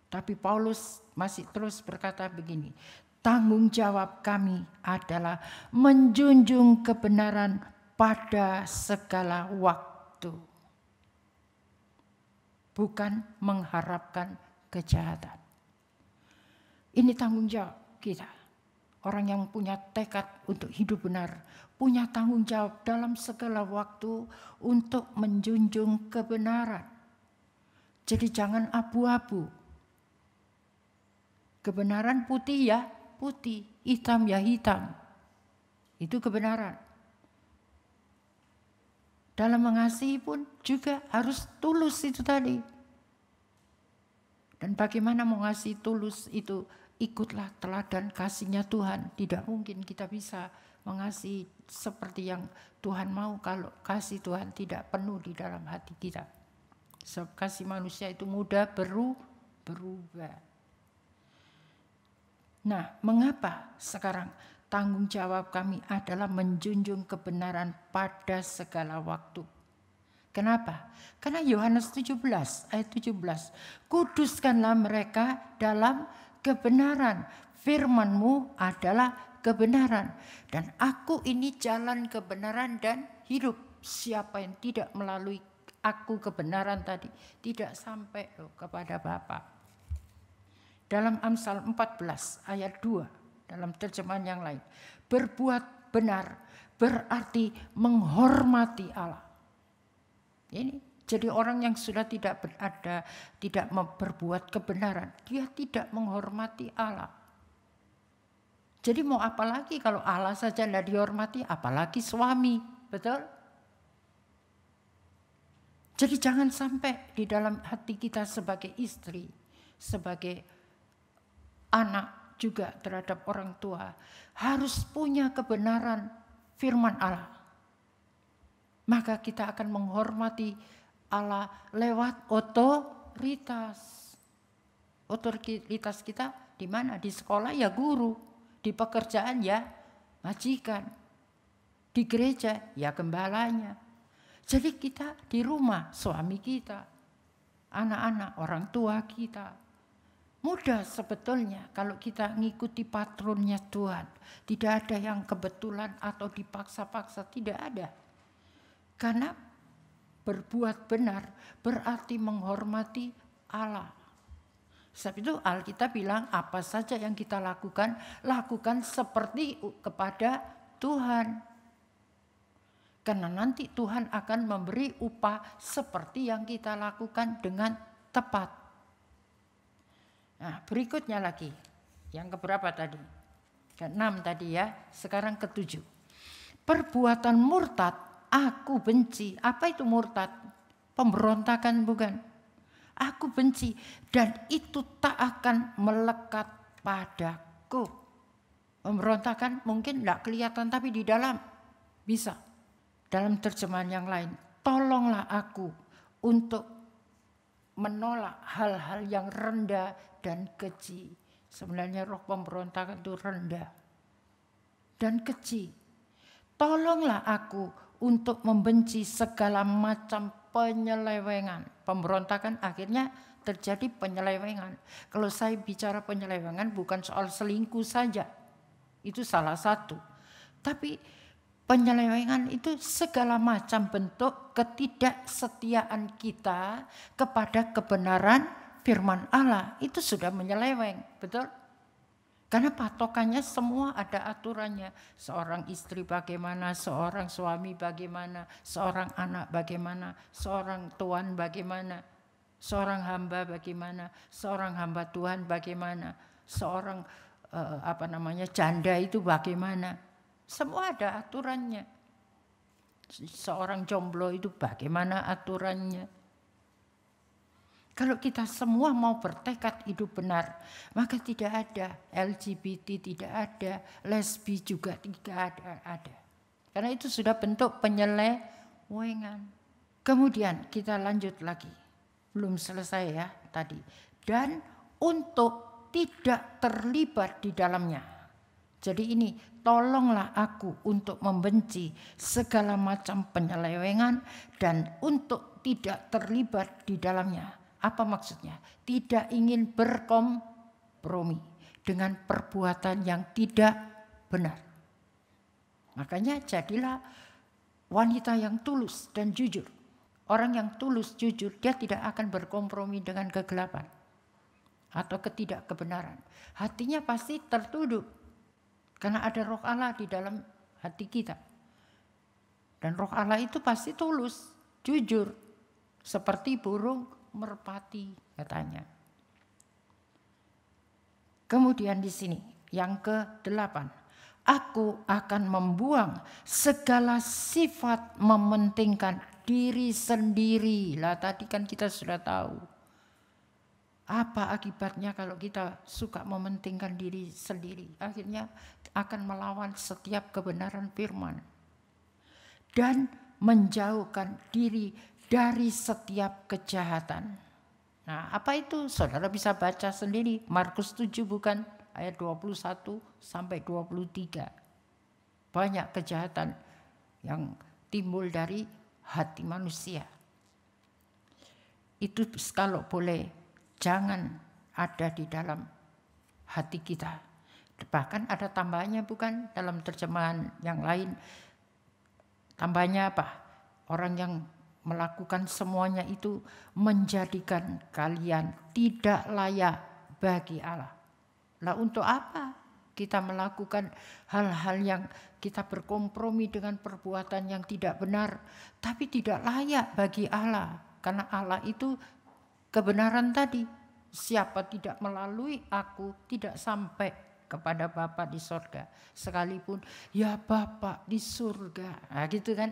Tapi Paulus masih terus berkata begini, tanggung jawab kami adalah menjunjung kebenaran pada segala waktu. Bukan mengharapkan kejahatan. Ini tanggung jawab kita. Orang yang punya tekad untuk hidup benar, punya tanggung jawab dalam segala waktu untuk menjunjung kebenaran. Jadi jangan abu-abu. Kebenaran putih ya putih, hitam ya hitam. Itu kebenaran. Dalam mengasihi pun juga harus tulus itu tadi. Dan bagaimana mengasihi tulus itu? Ikutlah teladan kasihnya Tuhan. Tidak mungkin kita bisa mengasihi seperti yang Tuhan mau kalau kasih Tuhan tidak penuh di dalam hati kita. Sebab kasih manusia itu mudah berubah. Nah, mengapa sekarang tanggung jawab kami adalah menjunjung kebenaran pada segala waktu? Kenapa? Karena Yohanes 17 ayat 17. Kuduskanlah mereka dalam kebenaran. Firman-Mu adalah kebenaran. Dan aku ini jalan kebenaran dan hidup. Siapa yang tidak melalui aku kebenaran tadi, tidak sampai kepada Bapa. Dalam Amsal 14 ayat 2, dalam terjemahan yang lain. Berbuat benar berarti menghormati Allah. Ini jadi orang yang sudah tidak berbuat kebenaran, dia tidak menghormati Allah. Jadi mau apa lagi kalau Allah saja tidak dihormati, apalagi suami, betul? Jadi jangan sampai di dalam hati kita sebagai istri, sebagai anak juga terhadap orang tua harus punya kebenaran firman Allah. maka kita akan menghormati Allah lewat otoritas. Otoritas kita di mana? Di sekolah ya guru, di pekerjaan ya majikan, di gereja ya gembalanya. Jadi kita di rumah suami kita, anak-anak, orang tua kita. Mudah sebetulnya kalau kita ngikuti patronnya Tuhan. Tidak ada yang kebetulan atau dipaksa-paksa, tidak ada. Karena berbuat benar berarti menghormati Allah. Sebab itu Alkitab bilang apa saja yang kita lakukan, lakukan seperti kepada Tuhan. Karena nanti Tuhan akan memberi upah seperti yang kita lakukan dengan tepat. Nah, berikutnya lagi. Yang keberapa tadi? Ke-6 tadi ya, sekarang ke-7. Perbuatan murtad aku benci. Apa itu murtad? Pemberontakan bukan? Aku benci dan itu tak akan melekat padaku. Pemberontakan mungkin tidak kelihatan tapi di dalam bisa. Dalam terjemahan yang lain, tolonglah aku untuk menolak hal-hal yang rendah dan keji. Sebenarnya roh pemberontakan itu rendah dan keji. Tolonglah aku untuk membenci segala macam penyelewengan. Pemberontakan akhirnya terjadi penyelewengan. Kalau saya bicara penyelewengan bukan soal selingkuh saja. Itu salah satu. Tapi penyelewengan itu segala macam bentuk ketidaksetiaan kita kepada kebenaran firman Allah. Itu sudah menyeleweng, betul? Karena patokannya semua ada aturannya. Seorang istri bagaimana, seorang suami bagaimana, seorang anak bagaimana, seorang tuan bagaimana, seorang hamba bagaimana, seorang hamba Tuhan bagaimana, seorang janda itu bagaimana. Semua ada aturannya. Seorang jomblo itu bagaimana aturannya. Kalau kita semua mau bertekad hidup benar, maka tidak ada LGBT, tidak ada lesbi juga tidak ada. Karena itu sudah bentuk penyelewengan. Kemudian kita lanjut lagi. Belum selesai ya tadi. Dan untuk tidak terlibat di dalamnya. Jadi ini, tolonglah aku untuk membenci segala macam penyelewengan dan untuk tidak terlibat di dalamnya. Apa maksudnya? Tidak ingin berkompromi dengan perbuatan yang tidak benar. Makanya jadilah wanita yang tulus dan jujur. Orang yang tulus jujur, dia tidak akan berkompromi dengan kegelapan atau ketidakkebenaran. Hatinya pasti tertuduh karena ada roh Allah di dalam hati kita. Dan roh Allah itu pasti tulus, jujur, seperti burung merpati katanya. Kemudian di sini yang ke-8, aku akan membuang segala sifat mementingkan diri sendiri. Lah tadi kan kita sudah tahu. Apa akibatnya kalau kita suka mementingkan diri sendiri? Akhirnya akan melawan setiap kebenaran firman. Dan menjauhkan diri dari setiap kejahatan. Nah, apa itu? Saudara bisa baca sendiri. Markus 7 bukan? Ayat 21 sampai 23. Banyak kejahatan yang timbul dari hati manusia. Itu kalau boleh jangan ada di dalam hati kita. Bahkan ada tambahannya bukan? Dalam terjemahan yang lain. Tambahnya apa? Orang yang melakukan semuanya itu menjadikan kalian tidak layak bagi Allah. Lah untuk apa kita melakukan hal-hal yang kita berkompromi dengan perbuatan yang tidak benar, tapi tidak layak bagi Allah. Karena Allah itu kebenaran tadi. Siapa tidak melalui aku tidak sampai kepada Bapa di surga. Sekalipun ya Bapa di surga. Nah gitu kan.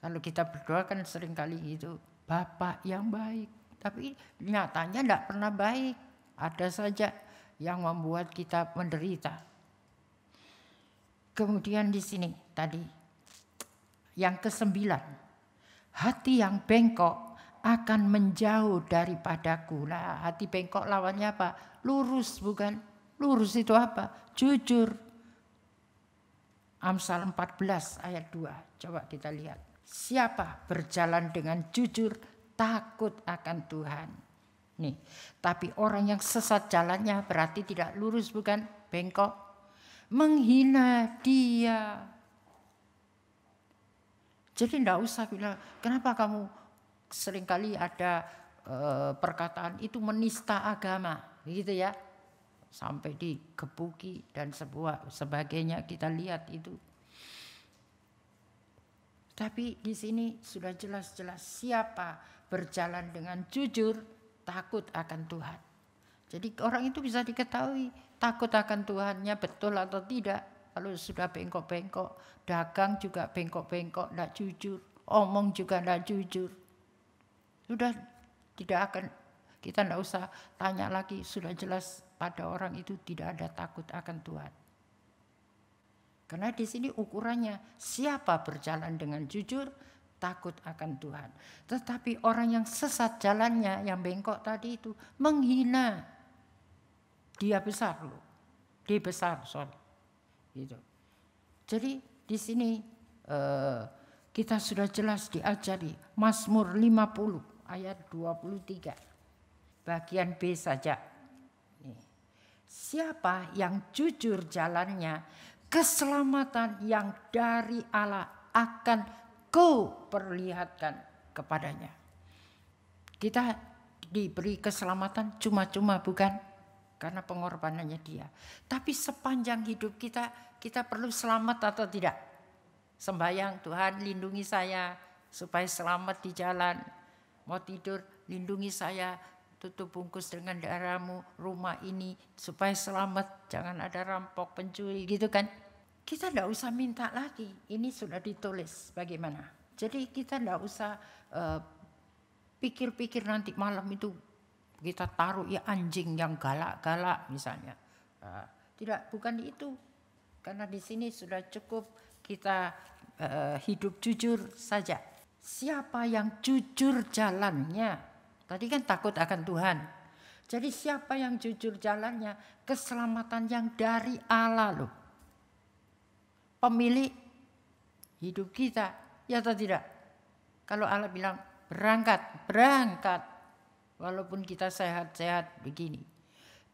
Kalau kita berdoa kan seringkali gitu, Bapak yang baik. Tapi nyatanya tidak pernah baik. Ada saja yang membuat kita menderita. Kemudian di sini tadi, Yang ke-9, hati yang bengkok akan menjauh daripadaku. Nah, hati bengkok lawannya apa? Lurus, bukan? Lurus itu apa? Jujur. Amsal 14 ayat 2. Coba kita lihat. Siapa berjalan dengan jujur takut akan Tuhan. Nih, tapi orang yang sesat jalannya berarti tidak lurus, bukan? Bengkok. Menghina dia. Jadi tidak usah bilang, kenapa kamu seringkali ada perkataan itu menista agama, gitu ya. Sampai digebuki dan sebagainya, kita lihat itu. Tapi di sini sudah jelas-jelas siapa berjalan dengan jujur takut akan Tuhan. Jadi orang itu bisa diketahui takut akan Tuhannya betul atau tidak. Kalau sudah bengkok-bengkok, dagang juga bengkok-bengkok, tidak jujur, omong juga tidak jujur. Sudah tidak akan, kita tidak usah tanya lagi, sudah jelas pada orang itu tidak ada takut akan Tuhan. Karena di sini ukurannya siapa berjalan dengan jujur takut akan Tuhan. Tetapi orang yang sesat jalannya, yang bengkok tadi itu menghina. Dia besar loh. Dia besar, sorry. Gitu. Jadi di sini kita sudah jelas diajari Mazmur 50 ayat 23. Bagian B saja. Nih. Siapa yang jujur jalannya, keselamatan yang dari Allah akan Kau perlihatkan kepadanya. Kita diberi keselamatan cuma-cuma, bukan? Karena pengorbanannya dia. Tapi sepanjang hidup kita perlu selamat atau tidak? Sembahyang, Tuhan lindungi saya supaya selamat di jalan. Mau tidur, lindungi saya, tutup bungkus dengan darah-Mu rumah ini supaya selamat, jangan ada rampok, pencuri, gitu kan? Kita tidak usah minta lagi, ini sudah ditulis bagaimana. Jadi kita tidak usah pikir-pikir nanti malam itu kita taruh ya anjing yang galak-galak misalnya. Tidak, bukan itu. Karena di sini sudah cukup kita hidup jujur saja. Siapa yang jujur jalannya, tadi kan takut akan Tuhan. Jadi siapa yang jujur jalannya, keselamatan yang dari Allah loh. Pemilik hidup kita, ya atau tidak? Kalau Allah bilang berangkat. Walaupun kita sehat-sehat begini.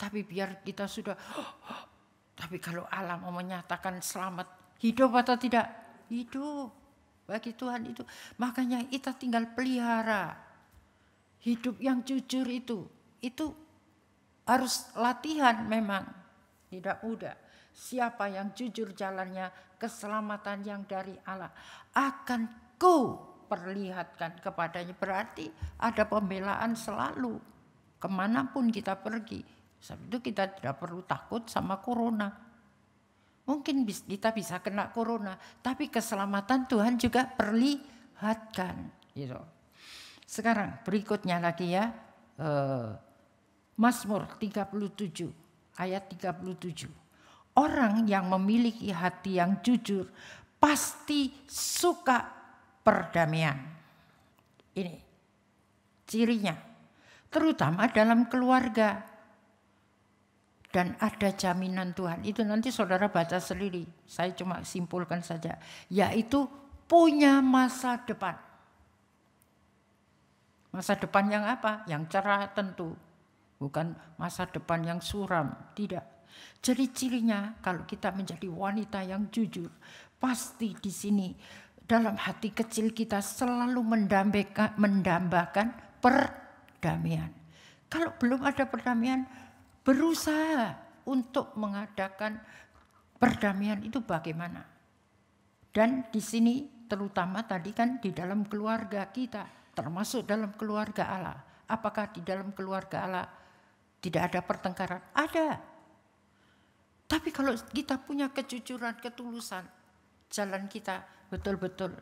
Tapi biar kita sudah, tapi kalau Allah mau menyatakan selamat, hidup atau tidak? Hidup. Bagi Tuhan itu. Makanya kita tinggal pelihara. Hidup yang jujur itu harus latihan memang. Tidak mudah. Siapa yang jujur jalannya, keselamatan yang dari Allah akan Kau perlihatkan kepadanya. Berarti ada pembelaan selalu. Kemanapun kita pergi. Sebab itu kita tidak perlu takut sama corona. Mungkin kita bisa kena corona. Tapi keselamatan Tuhan juga perlihatkan. Gitu. Sekarang berikutnya lagi ya. Mazmur 37 ayat 37. Orang yang memiliki hati yang jujur pasti suka perdamaian. Ini cirinya, terutama dalam keluarga. Dan ada jaminan Tuhan. Itu nanti saudara baca sendiri. Saya cuma simpulkan saja. Yaitu punya masa depan. Masa depan yang apa? Yang cerah tentu. Bukan masa depan yang suram. Tidak. Jadi cirinya kalau kita menjadi wanita yang jujur. Pasti di sini. Dalam hati kecil kita selalu mendambakan perdamaian. Kalau belum ada perdamaian, berusaha untuk mengadakan perdamaian itu bagaimana. Dan di sini terutama tadi kan di dalam keluarga kita, termasuk dalam keluarga Allah. Apakah di dalam keluarga Allah tidak ada pertengkaran? Ada. Tapi kalau kita punya kejujuran, ketulusan, jalan kita betul-betul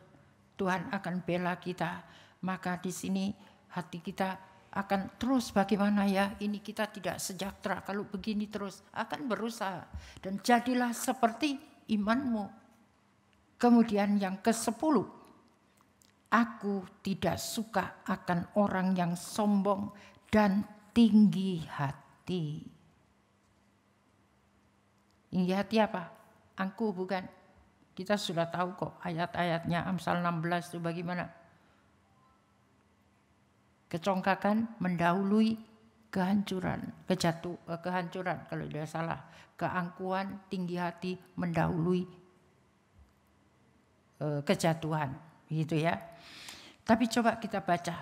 Tuhan akan bela kita. Maka di sini hati kita akan terus bagaimana ya, ini kita tidak sejahtera kalau begini terus, akan berusaha. Dan jadilah seperti imanmu. Kemudian yang ke-10, Aku tidak suka akan orang yang sombong dan tinggi hati. Tinggi hati apa? Angkuh bukan? Kita sudah tahu kok ayat-ayatnya. Amsal 16 itu bagaimana? Kecongkakan mendahului kehancuran, kehancuran kalau tidak salah. Keangkuhan, tinggi hati mendahului kejatuhan, gitu ya. Tapi coba kita baca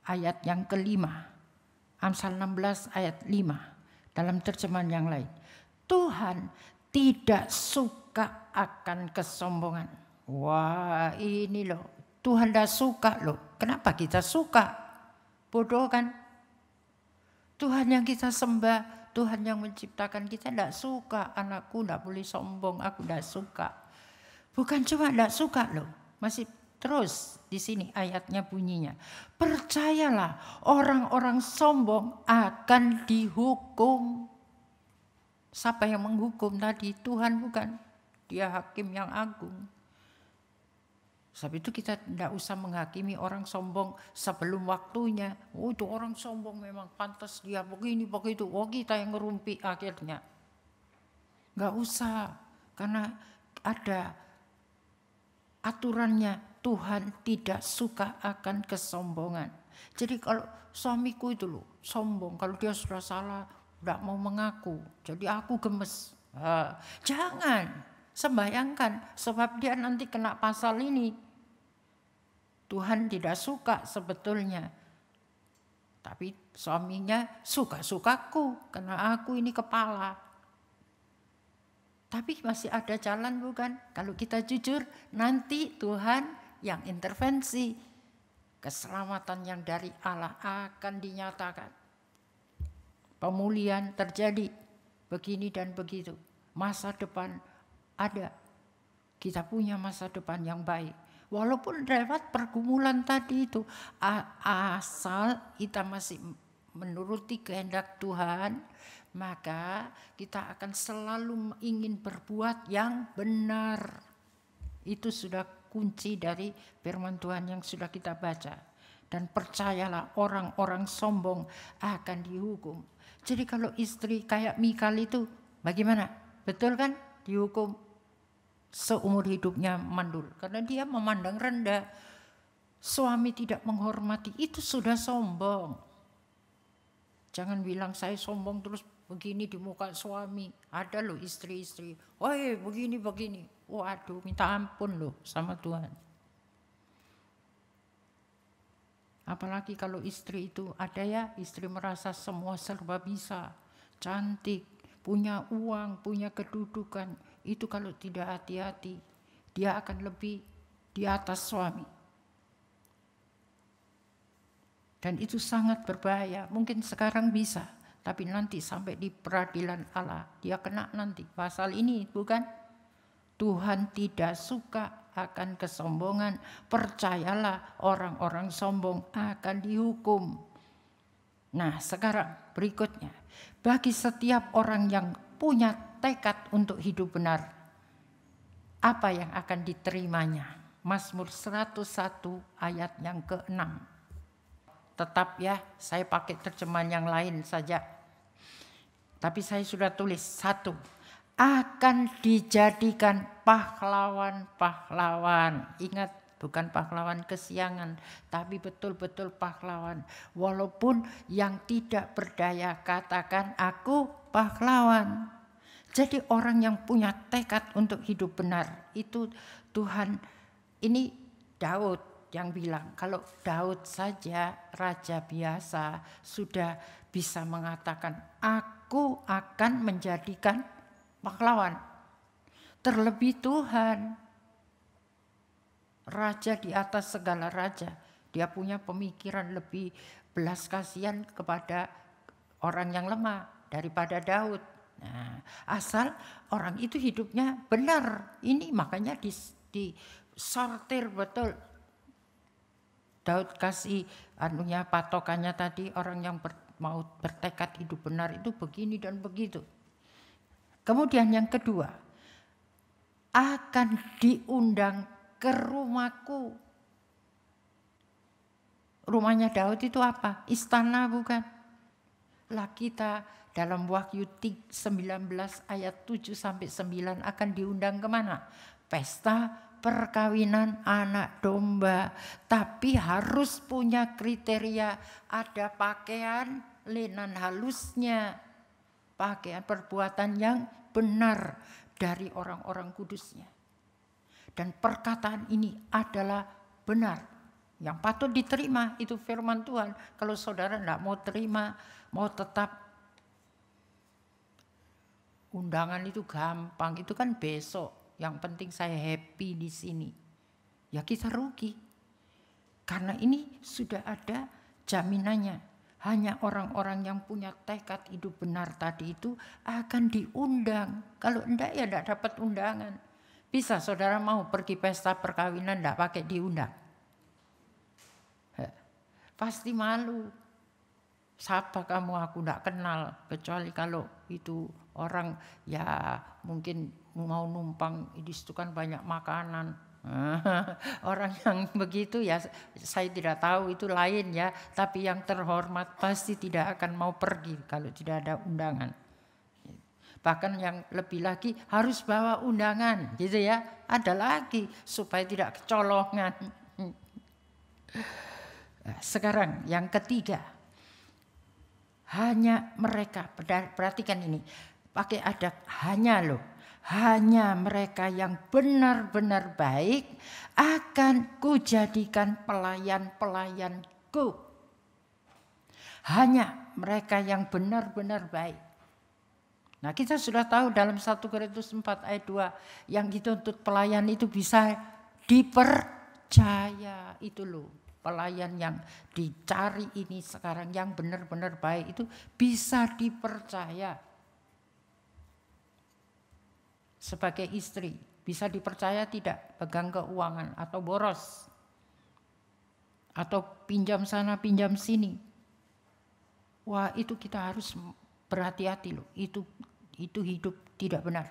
ayat yang kelima, Amsal 16 ayat 5 dalam terjemahan yang lain. Tuhan tidak suka akan kesombongan. Wah, ini loh, Tuhan tidak suka loh. Kenapa kita suka? Bodoh kan? Tuhan yang kita sembah, Tuhan yang menciptakan kita tidak suka. Anakku tidak boleh sombong, aku tidak suka. Bukan cuma tidak suka loh, masih terus di sini ayatnya bunyinya. Percayalah, orang-orang sombong akan dihukum. Siapa yang menghukum tadi? Tuhan bukan? Dia hakim yang agung. Sebab itu kita tidak usah menghakimi orang sombong sebelum waktunya. Oh, itu orang sombong memang pantas dia begini begitu. Oh, kita yang ngerumpi akhirnya. Nggak usah, karena ada aturannya. Tuhan tidak suka akan kesombongan. Jadi kalau suamiku itu loh sombong, kalau dia sudah salah tidak mau mengaku, jadi aku gemes. Jangan, sembayangkan, sebab dia nanti kena pasal ini. Tuhan tidak suka sebetulnya, tapi suaminya suka-sukaku karena aku ini kepala. Tapi masih ada jalan bukan? Kalau kita jujur, nanti Tuhan yang intervensi. Keselamatan yang dari Allah akan dinyatakan. Pemulihan terjadi, begini dan begitu. Masa depan ada. Kita punya masa depan yang baik. Walaupun lewat pergumulan tadi itu, asal kita masih menuruti kehendak Tuhan, maka kita akan selalu ingin berbuat yang benar. Itu sudah kunci dari firman Tuhan yang sudah kita baca. Dan percayalah, orang-orang sombong akan dihukum. Jadi kalau istri kayak Mikal itu bagaimana? Betul kan? Dihukum seumur hidupnya mandul. Karena dia memandang rendah. Suami tidak menghormati, itu sudah sombong. Jangan bilang saya sombong terus begini di muka suami. Ada loh istri-istri, woi begini-begini. Waduh, minta ampun loh sama Tuhan. Apalagi kalau istri itu ada ya, istri merasa semua serba bisa, cantik, punya uang, punya kedudukan. Itu kalau tidak hati-hati, dia akan lebih di atas suami. Dan itu sangat berbahaya. Mungkin sekarang bisa, tapi nanti sampai di peradilan Allah, dia kena nanti. Pasal ini bukan? Tuhan tidak suka akan kesombongan. Percayalah, orang-orang sombong akan dihukum. Nah, sekarang berikutnya. Bagi setiap orang yang punya tekad untuk hidup benar, apa yang akan diterimanya? Mazmur 101 ayat yang ke-6. Tetap ya, saya pakai terjemahan yang lain saja. Tapi saya sudah tulis 1. Akan dijadikan pahlawan-pahlawan. Ingat, bukan pahlawan kesiangan, tapi betul-betul pahlawan. Walaupun yang tidak berdaya katakan aku pahlawan. Jadi orang yang punya tekad untuk hidup benar, itu Tuhan, ini Daud yang bilang, kalau Daud saja raja biasa sudah bisa mengatakan aku akan menjadikan pahlawan. Terlebih Tuhan, raja di atas segala raja. Dia punya pemikiran lebih belas kasihan kepada orang yang lemah daripada Daud. Nah, asal orang itu hidupnya benar. Ini makanya disortir betul. Daud kasih patokannya tadi, orang yang mau bertekad hidup benar itu begini dan begitu. Kemudian yang kedua, akan diundang ke rumahku. Rumahnya Daud itu apa? Istana bukan? Lah kita dalam Wahyu 19 ayat 7 sampai 9 akan diundang kemana? Pesta perkawinan anak domba. Tapi harus punya kriteria, ada pakaian lenan halusnya, pakaian perbuatan yang benar dari orang-orang kudusnya. Dan perkataan ini adalah benar, yang patut diterima, itu firman Tuhan. Kalau saudara tidak mau terima, mau tetap undangan itu gampang, itu kan besok. Yang penting saya happy di sini. Ya kita rugi. Karena ini sudah ada jaminannya. Hanya orang-orang yang punya tekad hidup benar tadi itu akan diundang. Kalau enggak ya enggak dapat undangan. Bisa saudara mau pergi pesta perkawinan enggak pakai diundang? Pasti malu. Siapa kamu, aku enggak kenal. Kecuali kalau itu orang ya mungkin mau numpang, di situ kan banyak makanan. Orang yang begitu ya saya tidak tahu, itu lain ya. Tapi yang terhormat pasti tidak akan mau pergi kalau tidak ada undangan. Bahkan yang lebih lagi harus bawa undangan gitu ya. Ada lagi supaya tidak kecolongan. Sekarang yang ketiga, hanya mereka, perhatikan ini, pakai ada hanya loh. Hanya mereka yang benar-benar baik akan kujadikan pelayan-pelayanku. Hanya mereka yang benar-benar baik. Nah kita sudah tahu dalam 1 Korintus 4 ayat 2, yang dituntut pelayan itu bisa dipercaya. Itu loh, pelayan yang dicari ini sekarang yang benar-benar baik itu bisa dipercaya. Sebagai istri, bisa dipercaya tidak pegang keuangan atau boros. Atau pinjam sana, pinjam sini. Wah itu kita harus berhati-hati loh. Itu hidup tidak benar.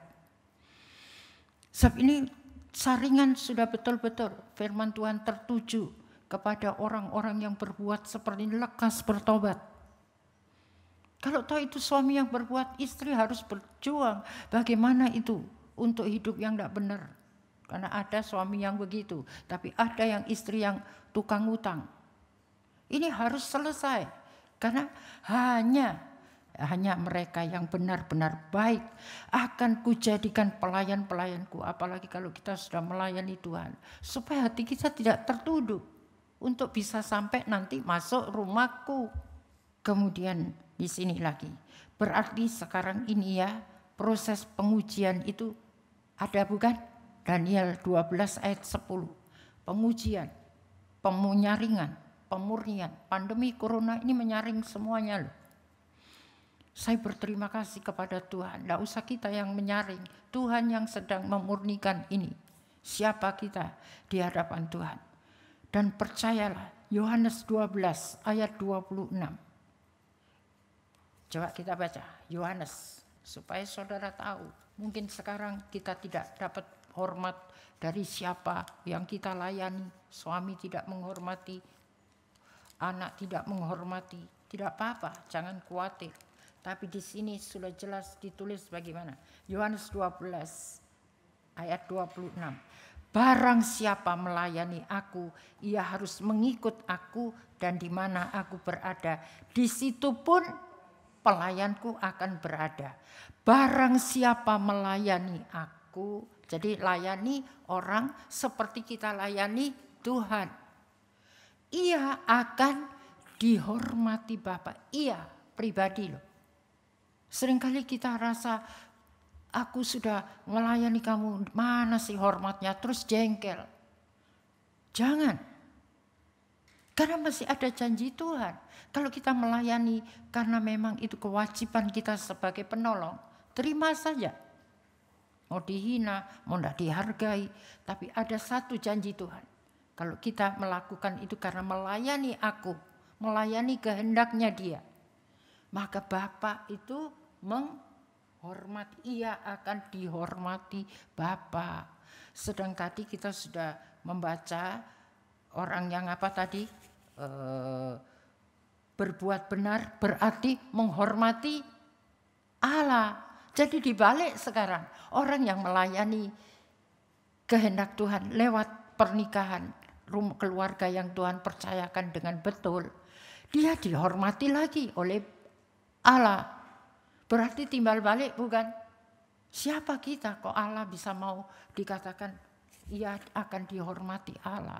Sebab ini saringan sudah betul-betul firman Tuhan tertuju kepada orang-orang yang berbuat seperti ini, lekas bertobat. Kalau tahu itu suami yang berbuat, istri harus berjuang. Bagaimana itu? Untuk hidup yang tidak benar. Karena ada suami yang begitu. Tapi ada yang istri yang tukang utang. Ini harus selesai. Karena hanya mereka yang benar-benar baik akan kujadikan pelayan-pelayanku. Apalagi kalau kita sudah melayani Tuhan. Supaya hati kita tidak tertuduh. Untuk bisa sampai nanti masuk rumahku. Kemudian di sini lagi. Berarti sekarang ini ya, proses pengujian itu ada bukan? Daniel 12 ayat 10. Pengujian, penyaringan, pemurnian. Pandemi corona ini menyaring semuanya loh. Saya berterima kasih kepada Tuhan. Tidak usah kita yang menyaring. Tuhan yang sedang memurnikan ini. Siapa kita di hadapan Tuhan. Dan percayalah, Yohanes 12 ayat 26. Coba kita baca Yohanes. Supaya saudara tahu. Mungkin sekarang kita tidak dapat hormat dari siapa yang kita layani. Suami tidak menghormati. Anak tidak menghormati. Tidak apa-apa, jangan khawatir. Tapi di sini sudah jelas ditulis bagaimana. Yohanes 12 ayat 26. Barang siapa melayani aku, ia harus mengikut aku, dan di mana aku berada, di situ pun pelayanku akan berada. Barang siapa melayani aku, jadi layani orang seperti kita layani Tuhan. Ia akan dihormati Bapa. Ia pribadi loh. Seringkali kita rasa, aku sudah melayani kamu, mana sih hormatnya, terus jengkel. Jangan. Karena masih ada janji Tuhan. Kalau kita melayani karena memang itu kewajiban kita sebagai penolong, terima saja. Mau dihina, mau tidak dihargai. Tapi ada satu janji Tuhan. Kalau kita melakukan itu karena melayani aku, melayani kehendaknya Dia, maka Bapa itu menghormati, ia akan dihormati Bapa. Sedang tadi kita sudah membaca orang yang apa tadi? berbuat benar berarti menghormati Allah. Jadi dibalik sekarang, orang yang melayani kehendak Tuhan lewat pernikahan, keluarga yang Tuhan percayakan dengan betul, dia dihormati lagi oleh Allah. Berarti timbal balik bukan? Siapa kita kok Allah bisa mau dikatakan ia akan dihormati Allah?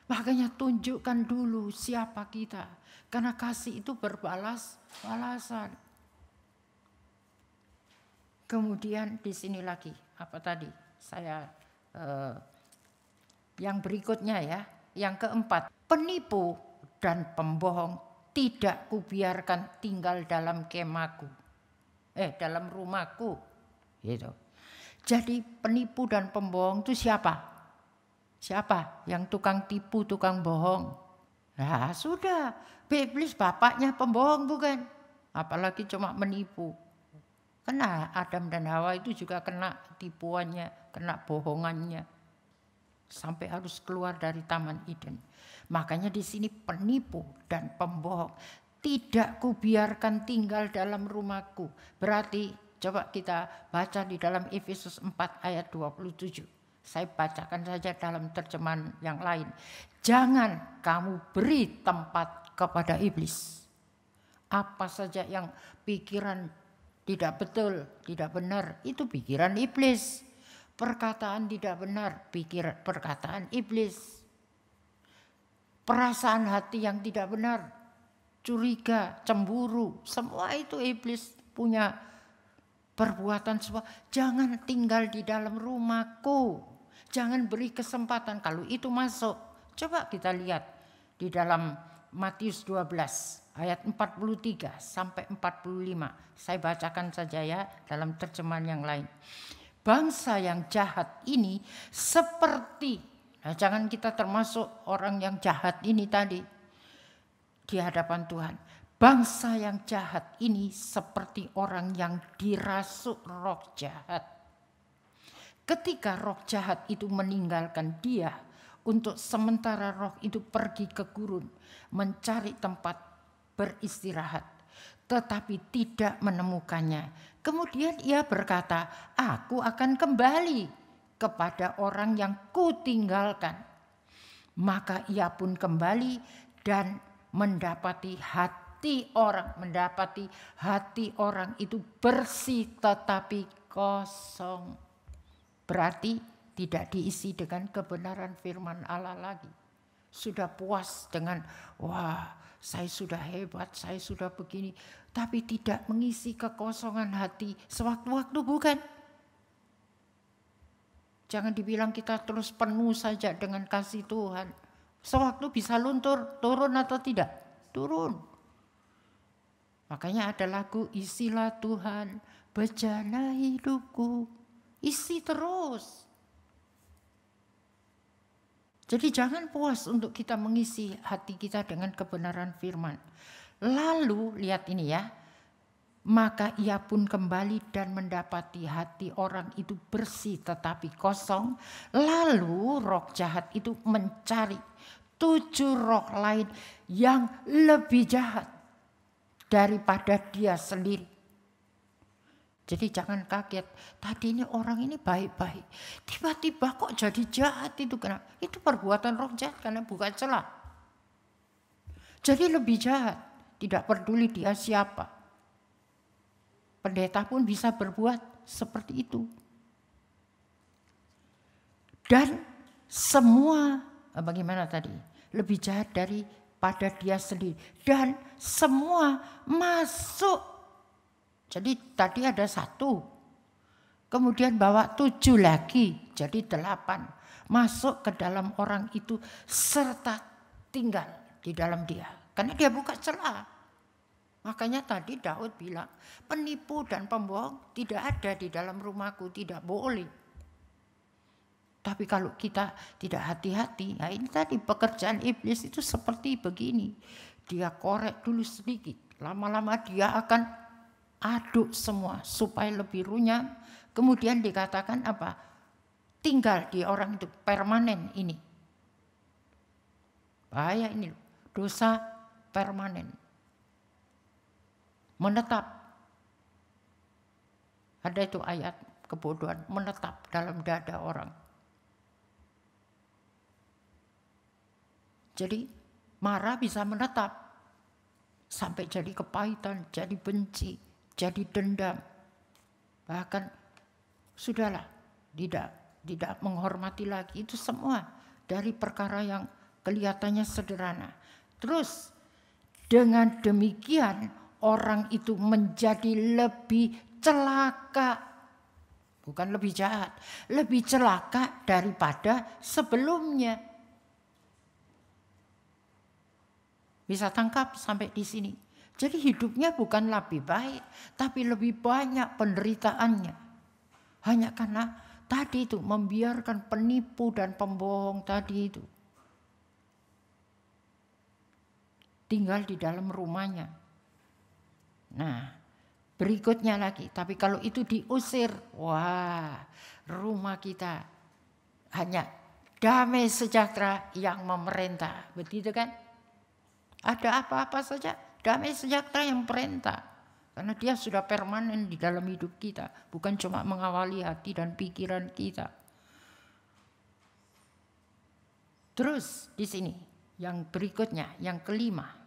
Makanya tunjukkan dulu siapa kita. Karena kasih itu berbalas-balasan. Kemudian di sini lagi, apa tadi? Saya yang berikutnya ya, yang keempat, penipu dan pembohong tidak kubiarkan tinggal dalam kemaku. Dalam rumahku. Gitu. Jadi penipu dan pembohong itu siapa? Siapa yang tukang tipu, tukang bohong? Nah sudah, iblis bapaknya pembohong bukan? Apalagi cuma menipu. Kena Adam dan Hawa itu juga kena tipuannya, kena bohongannya. Sampai harus keluar dari Taman Eden. Makanya di sini penipu dan pembohong tidak kubiarkan tinggal dalam rumahku. Berarti coba kita baca di dalam Efesus 4 ayat 27. Saya bacakan saja dalam terjemahan yang lain. Jangan kamu beri tempat kepada iblis. Apa saja yang pikiran tidak betul, tidak benar, itu pikiran iblis. Perkataan tidak benar, perkataan iblis. Perasaan hati yang tidak benar, curiga, cemburu, semua itu iblis punya perbuatan semua. Jangan tinggal di dalam rumahku. Jangan beri kesempatan kalau itu masuk. Coba kita lihat di dalam Matius 12 ayat 43 sampai 45. Saya bacakan saja ya dalam terjemahan yang lain. Bangsa yang jahat ini seperti, jangan kita termasuk orang yang jahat ini tadi di hadapan Tuhan. Bangsa yang jahat ini seperti orang yang dirasuk roh jahat. Ketika roh jahat itu meninggalkan dia, untuk sementara roh itu pergi ke gurun, mencari tempat beristirahat, tetapi tidak menemukannya. Kemudian ia berkata, aku akan kembali kepada orang yang kutinggalkan. Maka ia pun kembali dan mendapati hati orang itu bersih tetapi kosong. Berarti tidak diisi dengan kebenaran firman Allah lagi. Sudah puas dengan, wah saya sudah hebat, saya sudah begini. Tapi tidak mengisi kekosongan hati sewaktu-waktu bukan. Jangan dibilang kita terus penuh saja dengan kasih Tuhan. Sewaktu bisa luntur, turun atau tidak? Turun. Makanya ada lagu, isilah Tuhan bejana hidupku. Isi terus. Jadi jangan puas untuk kita mengisi hati kita dengan kebenaran firman. Lalu lihat ini ya. Maka ia pun kembali dan mendapati hati orang itu bersih tetapi kosong. Lalu roh jahat itu mencari 7 roh lain yang lebih jahat daripada dia sendiri. Jadi jangan kaget, tadinya orang ini baik-baik, tiba-tiba kok jadi jahat itu kenapa? Itu perbuatan roh jahat karena buka celah. Jadi lebih jahat, tidak peduli dia siapa. Pendeta pun bisa berbuat seperti itu. Dan semua, bagaimana tadi? Lebih jahat daripada dia sendiri. Dan semua masuk. Jadi tadi ada 1, kemudian bawa 7 lagi, jadi 8. Masuk ke dalam orang itu serta tinggal di dalam dia. Karena dia buka celah. Makanya tadi Daud bilang, penipu dan pembohong tidak ada di dalam rumahku, tidak boleh. Tapi kalau kita tidak hati-hati, nah ini tadi pekerjaan iblis itu seperti begini. Dia korek dulu sedikit, lama-lama dia akan aduk semua supaya lebih runyam. Kemudian dikatakan apa? Tinggal di orang itu permanen ini. Bahaya ini. Dosa permanen. Menetap. Ada itu ayat kebodohan, menetap dalam dada orang. Jadi marah bisa menetap. Sampai jadi kepahitan, jadi benci, jadi dendam. Bahkan sudahlah, tidak menghormati lagi. Itu semua dari perkara yang kelihatannya sederhana. Terus dengan demikian orang itu menjadi lebih celaka. Bukan lebih jahat, lebih celaka daripada sebelumnya. Bisa tangkap sampai di sini. Jadi hidupnya bukan lebih baik, tapi lebih banyak penderitaannya. Hanya karena tadi itu membiarkan penipu dan pembohong tadi itu tinggal di dalam rumahnya. Nah, berikutnya lagi, tapi kalau itu diusir, wah, rumah kita hanya damai sejahtera yang memerintah. Begitu kan? Ada apa-apa saja, damai sejahtera yang perintah. Karena dia sudah permanen di dalam hidup kita. Bukan cuma mengawali hati dan pikiran kita. Terus di sini, yang berikutnya, yang kelima.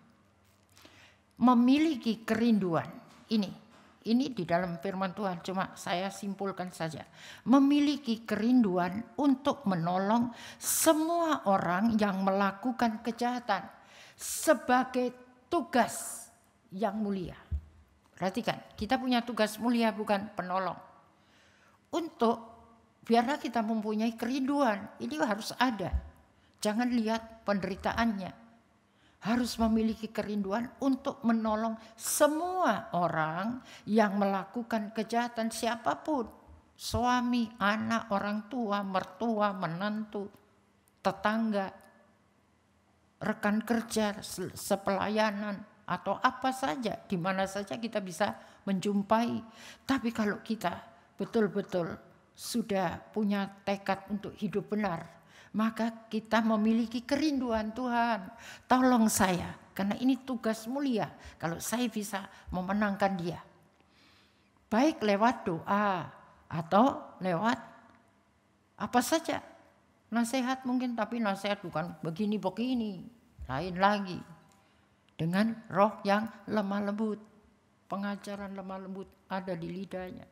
Memiliki kerinduan. Ini di dalam firman Tuhan, cuma saya simpulkan saja. Memiliki kerinduan untuk menolong semua orang yang melakukan kejahatan sebagai tugas yang mulia. Perhatikan, kita punya tugas mulia, bukan penolong. Untuk biarlah kita mempunyai kerinduan, ini harus ada. Jangan lihat penderitaannya. Harus memiliki kerinduan untuk menolong semua orang yang melakukan kejahatan, siapapun. Suami, anak, orang tua, mertua, menantu, tetangga, rekan kerja, sepelayanan, atau apa saja, di mana saja kita bisa menjumpai. Tapi kalau kita betul-betul sudah punya tekad untuk hidup benar, maka kita memiliki kerinduan, Tuhan, tolong saya, karena ini tugas mulia. Kalau saya bisa memenangkan dia, baik lewat doa atau lewat apa saja, nasihat mungkin, tapi nasihat bukan begini-begini, lain lagi. Dengan roh yang lemah lembut, pengajaran lemah lembut ada di lidahnya.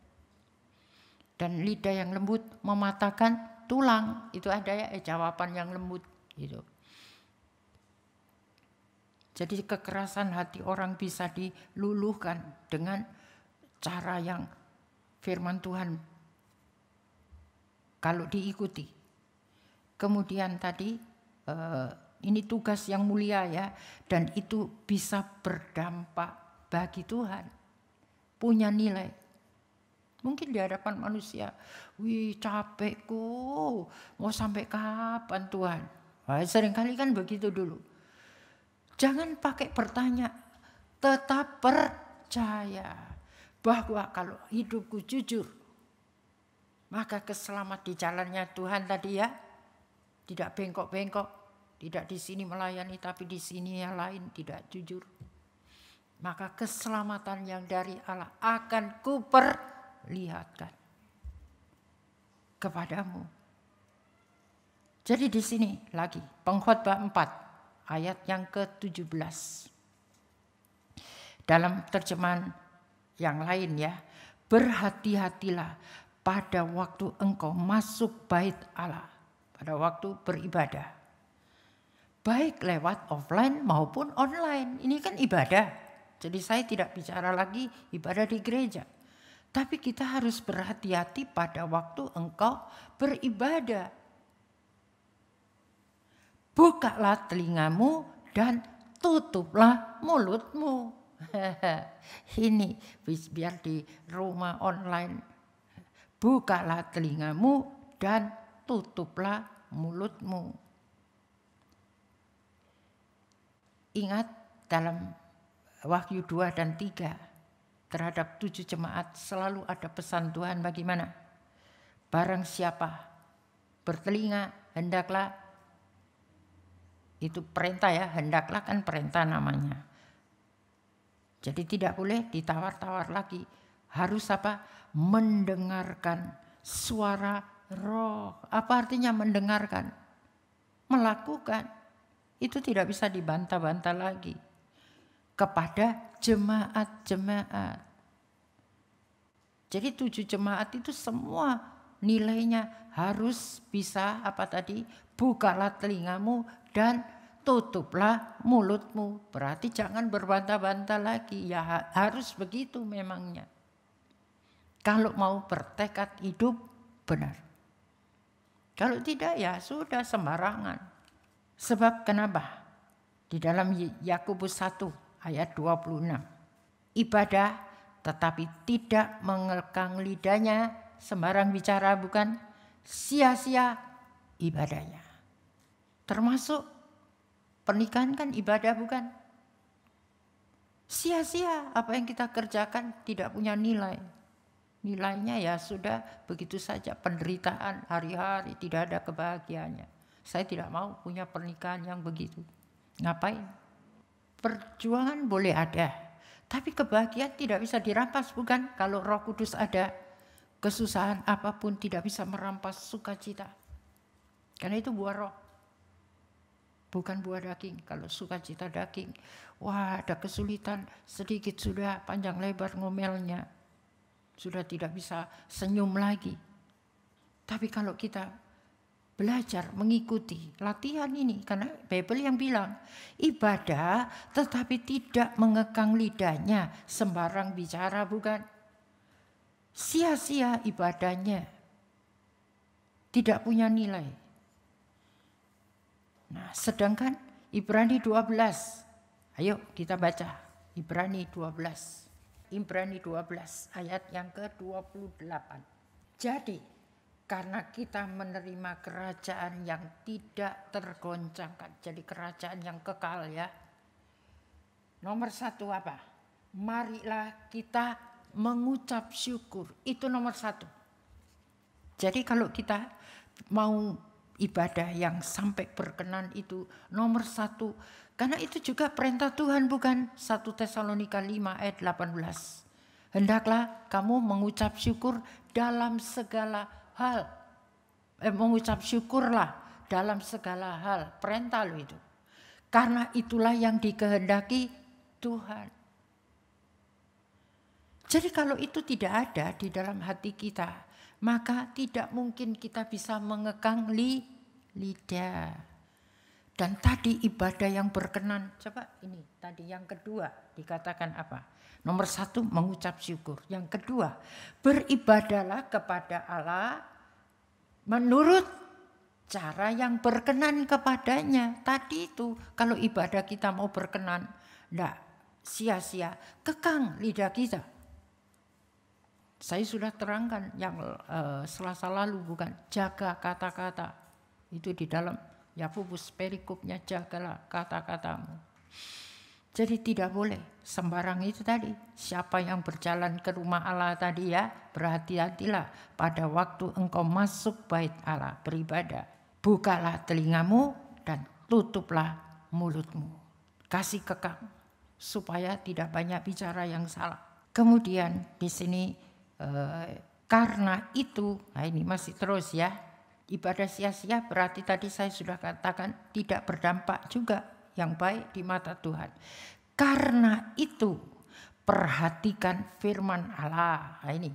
Dan lidah yang lembut mematahkan tulang, itu ada ya jawaban yang lembut gitu. Jadi kekerasan hati orang bisa diluluhkan dengan cara yang firman Tuhan kalau diikuti. Kemudian tadi ini tugas yang mulia ya, dan itu bisa berdampak bagi Tuhan, punya nilai. Mungkin di hadapan manusia, wih capekku, mau sampai kapan Tuhan? Wah, seringkali kan begitu dulu. Jangan pakai bertanya, tetap percaya bahwa kalau hidupku jujur, maka keselamat di jalannya Tuhan tadi ya, tidak bengkok-bengkok, tidak di sini melayani tapi di sini yang lain tidak jujur. Maka keselamatan yang dari Allah akan kuperlihatkan kepadamu. Jadi di sini lagi Pengkhotbah 4 ayat yang ke-17. Dalam terjemahan yang lain ya, berhati-hatilah pada waktu engkau masuk bait Allah, pada waktu beribadah. Baik lewat offline maupun online. Ini kan ibadah. Jadi saya tidak bicara lagi ibadah di gereja. Tapi kita harus berhati-hati pada waktu engkau beribadah. Bukalah telingamu dan tutuplah mulutmu. Ini biar di rumah online. Bukalah telingamu dan tutuplah mulutmu. Ingat dalam Wahyu 2 dan 3 terhadap 7 jemaat selalu ada pesan Tuhan bagaimana? Barang siapa bertelinga hendaklah Itu perintah ya, hendaklah kan perintah namanya. Jadi tidak boleh ditawar-tawar lagi. Harus apa? Mendengarkan suara roh. Apa artinya mendengarkan? Melakukan. Itu tidak bisa dibantah-bantah lagi. Kepada jemaat-jemaat. Jadi 7 jemaat itu semua nilainya harus bisa apa tadi? Bukalah telingamu dan tutuplah mulutmu. Berarti jangan berbantah-bantah lagi. Ya harus begitu memangnya. Kalau mau bertekad hidup benar. Kalau tidak ya sudah sembarangan. Sebab kenapa? Di dalam Yakobus 1 ayat 26. Ibadah tetapi tidak mengekang lidahnya, sembarang bicara bukan, sia-sia ibadahnya. Termasuk pernikahan kan ibadah bukan? Sia-sia apa yang kita kerjakan tidak punya nilai. Nilainya ya sudah begitu saja, penderitaan hari-hari, tidak ada kebahagiaannya. Saya tidak mau punya pernikahan yang begitu. Ngapain? Perjuangan boleh ada, tapi kebahagiaan tidak bisa dirampas bukan? Kalau Roh Kudus ada, kesusahan apapun tidak bisa merampas sukacita. Karena itu buah roh. Bukan buah daging. Kalau sukacita daging, wah ada kesulitan, sedikit sudah panjang lebar ngomelnya. Sudah tidak bisa senyum lagi. Tapi kalau kita belajar mengikuti latihan ini, karena Bible yang bilang ibadah tetapi tidak mengekang lidahnya, sembarang bicara bukan, sia-sia ibadahnya, tidak punya nilai. Nah, sedangkan Ibrani 12, ayo kita baca Ibrani 12. Ibrani 12 ayat yang ke-28. Jadi karena kita menerima kerajaan yang tidak tergoncangkan. Jadi kerajaan yang kekal ya. Nomor 1 apa? Marilah kita mengucap syukur. Itu nomor 1. Jadi kalau kita mau ibadah yang sampai berkenan itu nomor 1. Karena itu juga perintah Tuhan bukan? 1 Tesalonika 5 ayat 18. Hendaklah kamu mengucap syukur dalam segala hal. Mengucap syukurlah dalam segala hal. Perintah lo itu. Karena itulah yang dikehendaki Tuhan. Jadi kalau itu tidak ada di dalam hati kita, maka tidak mungkin kita bisa mengekang lidah. Dan tadi ibadah yang berkenan. Coba ini tadi yang kedua dikatakan apa? Nomor 1 mengucap syukur. Yang kedua beribadahlah kepada Allah menurut cara yang berkenan kepadanya. Tadi itu kalau ibadah kita mau berkenan, enggak sia-sia, kekang lidah kita. Saya sudah terangkan yang Selasa lalu bukan, jaga kata-kata. Itu di dalam Yakobus perikopnya, jagalah kata-katamu. Jadi tidak boleh sembarang itu tadi. Siapa yang berjalan ke rumah Allah tadi ya, berhati-hatilah pada waktu engkau masuk bait Allah beribadah. Bukalah telingamu dan tutuplah mulutmu. Kasih kekang supaya tidak banyak bicara yang salah. Kemudian di sini karena itu, nah ini masih terus ya. Ibadah sia-sia berarti tadi saya sudah katakan tidak berdampak juga yang baik di mata Tuhan. Karena itu perhatikan firman Allah. Nah ini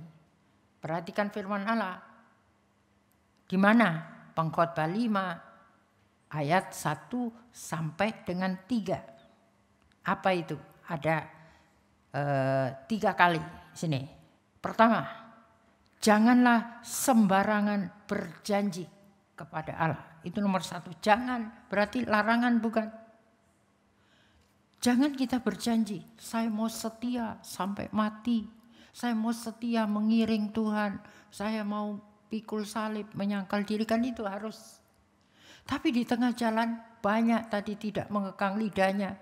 perhatikan firman Allah. Di mana? Pengkhotbah 5 ayat 1 sampai dengan 3. Apa itu? Ada 3 kali sini. Pertama, janganlah sembarangan berjanji kepada Allah. Itu nomor 1. Jangan berarti larangan bukan. Jangan kita berjanji, saya mau setia sampai mati. Saya mau setia mengiring Tuhan. Saya mau pikul salib, menyangkal diri, kan itu harus. Tapi di tengah jalan banyak tadi tidak mengekang lidahnya.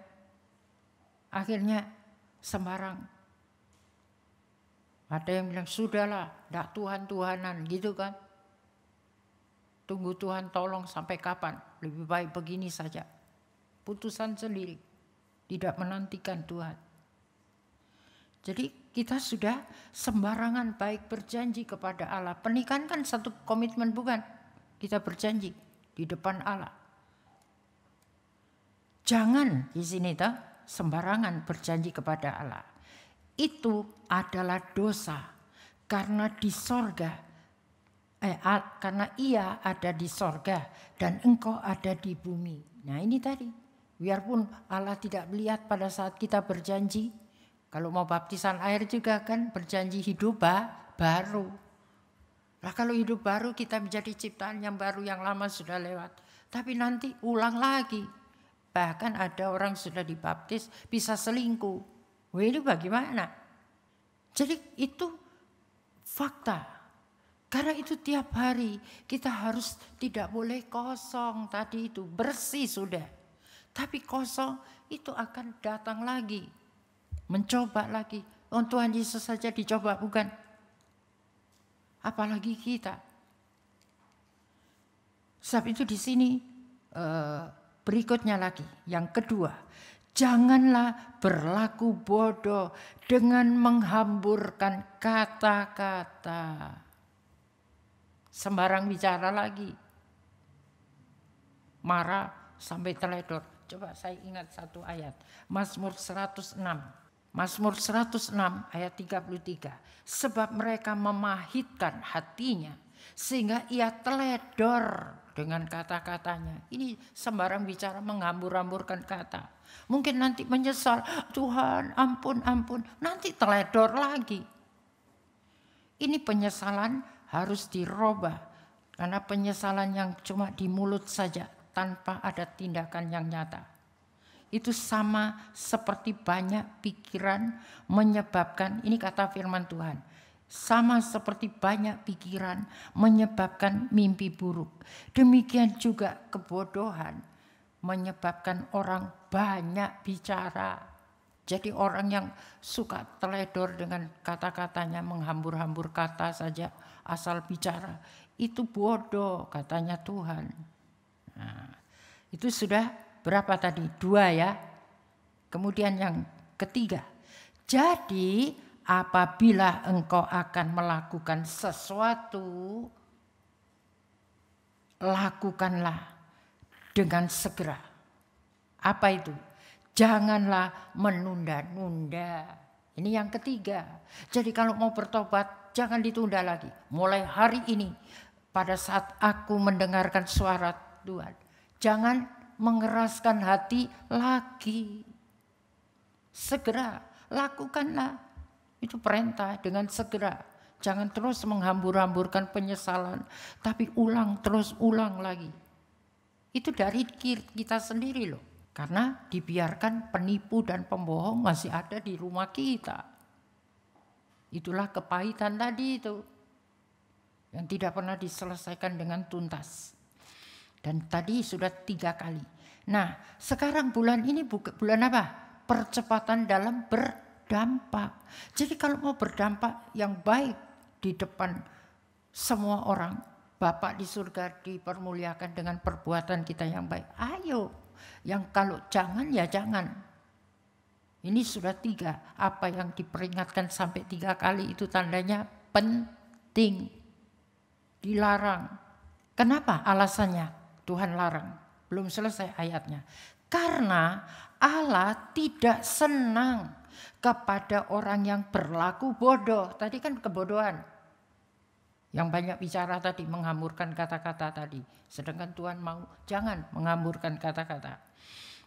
Akhirnya sembarang. Ada yang bilang, sudahlah, dak Tuhan-Tuhanan gitu kan. Tunggu Tuhan tolong sampai kapan, lebih baik begini saja. putusan sendiri. Tidak menantikan Tuhan. Jadi kita sudah sembarangan baik berjanji kepada Allah. Pernikahan kan satu komitmen, bukan? Kita berjanji di depan Allah. Jangan di sini sembarangan berjanji kepada Allah. Itu adalah dosa karena di sorga, karena ia ada di sorga dan engkau ada di bumi. Nah ini tadi, biarpun Allah tidak melihat pada saat kita berjanji, kalau mau baptisan air juga kan berjanji hidup baru. Nah kalau hidup baru kita menjadi ciptaan yang baru, yang lama sudah lewat. Tapi nanti ulang lagi. Bahkan ada orang sudah dibaptis bisa selingkuh. Wah ini bagaimana? Jadi itu fakta. Karena itu tiap hari kita harus tidak boleh kosong tadi itu. Bersih sudah. Tapi kosong itu akan datang lagi. Mencoba lagi. Oh Tuhan Yesus saja dicoba, bukan? Apalagi kita. Sebab itu di sini berikutnya lagi. Yang kedua, janganlah berlaku bodoh dengan menghamburkan kata-kata. Sembarang bicara lagi. Marah sampai teledor. Coba saya ingat satu ayat. Mazmur 106. Mazmur 106 ayat 33. Sebab mereka memahitkan hatinya sehingga ia teledor dengan kata-katanya. Ini sembarang bicara menghambur-hamburkan kata. Mungkin nanti menyesal, Tuhan ampun, ampun. Nanti teledor lagi. Ini penyesalan harus dirubah. Karena penyesalan yang cuma di mulut saja tanpa ada tindakan yang nyata. Itu sama seperti banyak pikiran menyebabkan, ini kata firman Tuhan, sama seperti banyak pikiran menyebabkan mimpi buruk. Demikian juga kebodohan menyebabkan orang banyak bicara. Jadi orang yang suka teledor dengan kata-katanya, menghambur-hambur kata saja asal bicara, itu bodoh katanya Tuhan. Nah, itu sudah berapa tadi? 2 ya. Kemudian yang ketiga. Jadi apabila engkau akan melakukan sesuatu, lakukanlah dengan segera. Apa itu? Janganlah menunda-nunda. Ini yang ketiga. Jadi kalau mau bertobat, jangan ditunda lagi. Mulai hari ini, pada saat aku mendengarkan suara Tuhan, jangan mengeraskan hati lagi. Segera lakukanlah. Itu perintah dengan segera. Jangan terus menghambur-hamburkan penyesalan. Tapi ulang terus ulang lagi. Itu dari kita sendiri loh. Karena dibiarkan penipu dan pembohong masih ada di rumah kita. Itulah kepahitan tadi itu. Yang tidak pernah diselesaikan dengan tuntas. Dan tadi sudah 3 kali. Nah, sekarang bulan ini bulan apa? Percepatan dalam berdampak. Jadi kalau mau berdampak yang baik di depan semua orang, Bapa di surga dipermuliakan dengan perbuatan kita yang baik. Ayo, yang kalau jangan ya jangan. Ini sudah 3. Apa yang diperingatkan sampai 3 kali itu tandanya penting. Dilarang. Kenapa alasannya? Tuhan larang, belum selesai ayatnya. Karena Allah tidak senang kepada orang yang berlaku bodoh. Tadi kan kebodohan. Yang banyak bicara tadi, menghamburkan kata-kata tadi. Sedangkan Tuhan mau, jangan menghamburkan kata-kata.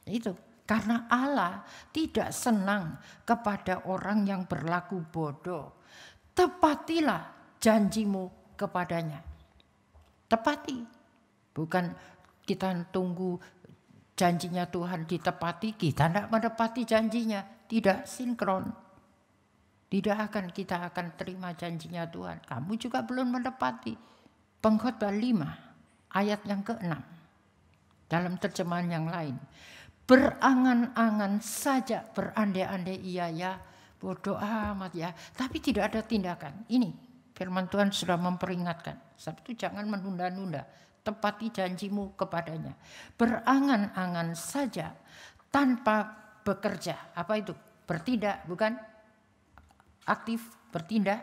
Itu, karena Allah tidak senang kepada orang yang berlaku bodoh. Tepatilah janjimu kepadanya. Tepati. Bukan kita tunggu janjinya Tuhan ditepati, kita tidak menepati janjinya. Tidak sinkron. Tidak kita akan terima janjinya Tuhan. Kamu juga belum menepati. Pengkhotbah 5 ayat yang ke-6. Dalam terjemahan yang lain. Berangan-angan saja, berandai-andai iya ya, bodoh amat ya. Tapi tidak ada tindakan. Ini Firman Tuhan sudah memperingatkan. Sebab itu jangan menunda-nunda. Tepati janjimu kepadanya. Berangan-angan saja tanpa bekerja. Apa itu? Bertindak, bukan? Aktif, bertindak.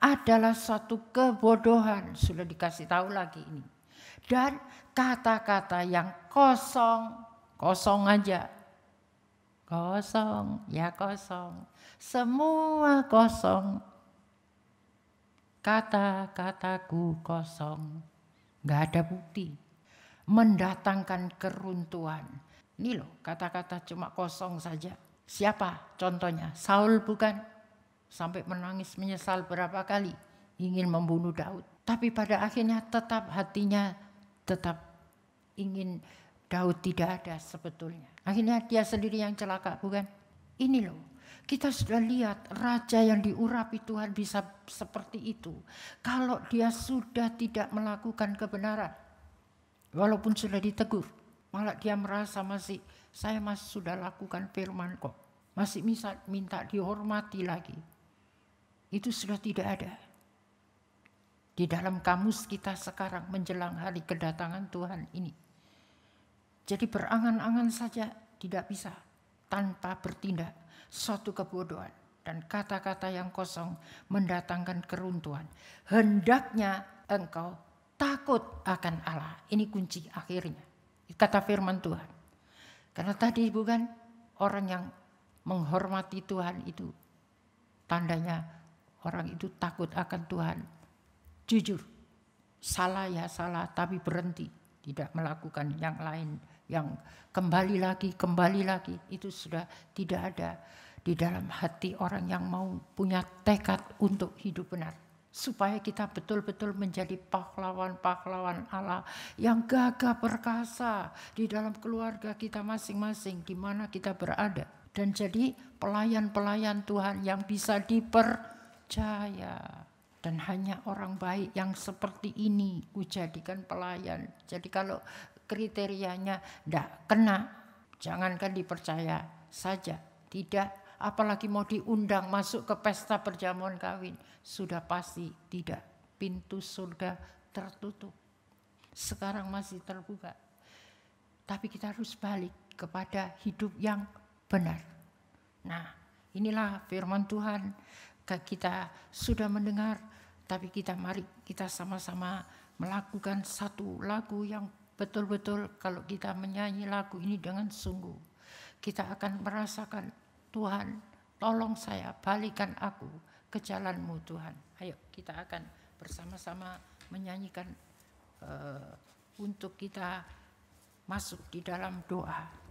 Adalah suatu kebodohan. Sudah dikasih tahu lagi ini. Dan kata-kata yang kosong. Kosong aja. Kosong, ya kosong. Semua kosong. Kata-kataku kosong. Gak ada bukti. Mendatangkan keruntuhan. Ini loh kata-kata cuma kosong saja. Siapa contohnya? Saul bukan? Sampai menangis menyesal berapa kali. Ingin membunuh Daud. Tapi pada akhirnya tetap hatinya tetap ingin Daud tidak ada sebetulnya. Akhirnya dia sendiri yang celaka bukan? Ini loh. Kita sudah lihat raja yang diurapi Tuhan bisa seperti itu. Kalau dia sudah tidak melakukan kebenaran. Walaupun sudah ditegur. Malah dia merasa saya masih sudah lakukan firman kok. Masih minta dihormati lagi. Itu sudah tidak ada. Di dalam kamus kita sekarang menjelang hari kedatangan Tuhan ini. Jadi berangan-angan saja tidak bisa tanpa bertindak. Suatu kebodohan dan kata-kata yang kosong mendatangkan keruntuhan. Hendaknya engkau takut akan Allah. Ini kunci akhirnya. Kata firman Tuhan. Karena tadi bukan orang yang menghormati Tuhan itu. Tandanya orang itu takut akan Tuhan. Jujur. Salah ya salah tapi berhenti. Tidak melakukan yang lain. Yang kembali lagi. Itu sudah tidak ada di dalam hati orang yang mau punya tekad untuk hidup benar. Supaya kita betul-betul menjadi pahlawan-pahlawan Allah yang gagah perkasa di dalam keluarga kita masing-masing di mana kita berada. Dan jadi pelayan-pelayan Tuhan yang bisa dipercaya. Dan hanya orang baik yang seperti ini kujadikan pelayan. Jadi kalau kriterianya tidak kena, jangankan dipercaya saja. Tidak. Apalagi mau diundang masuk ke pesta perjamuan kawin. Sudah pasti tidak. Pintu surga tertutup. Sekarang masih terbuka. Tapi kita harus balik kepada hidup yang benar. Nah, inilah firman Tuhan. Kita sudah mendengar. Tapi mari kita sama-sama melakukan satu lagu yang betul-betul kalau kita menyanyi lagu ini dengan sungguh. Kita akan merasakan Tuhan, tolong saya, balikan aku ke jalan-Mu Tuhan. Ayo kita akan bersama-sama menyanyikan untuk kita masuk di dalam doa.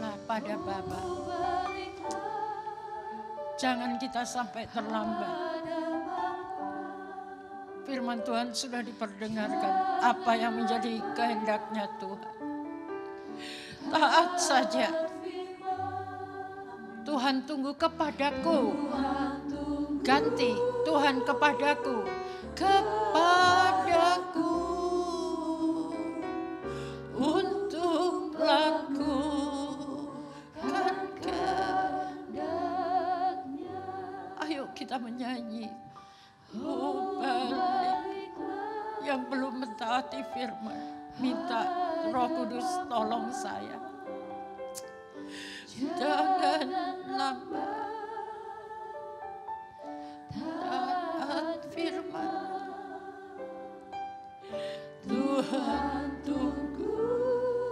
baliklah pada Bapa. Jangan kita sampai terlambat. Firman Tuhan sudah diperdengarkan, apa yang menjadi kehendaknya Tuhan. Taat saja. Tuhan tunggu kepadaku. Ganti Tuhan kepadaku. Kepadaku untuk lakukan kehendaknya. Ayo kita menyanyi. Oh, balik. Yang belum mentaati firman, minta Roh Kudus tolong saya. Jangan lambat taat firman. Tuhan tunggu.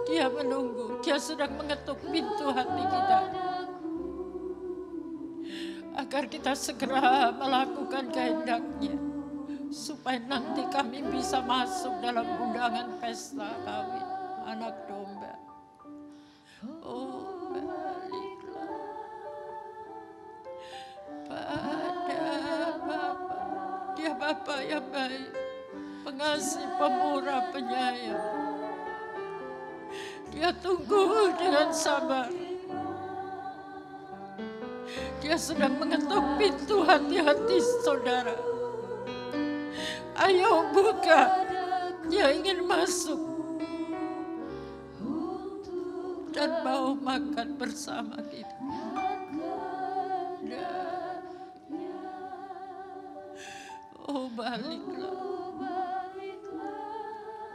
Dia menunggu. Dia sedang mengetuk pintu hati kita, agar kita segera melakukan kehendak-Nya, supaya nanti kami bisa masuk dalam undangan pesta kawin anak domba. Oh, baliklah pada Bapa. Dia Bapa yang baik, pengasih, pemurah, penyayang. Dia tunggu dengan sabar. Dia sedang mengetuk pintu hati-hati saudara. Ayo buka. Dia ingin masuk dan mau makan bersama kita. Oh, baliklah.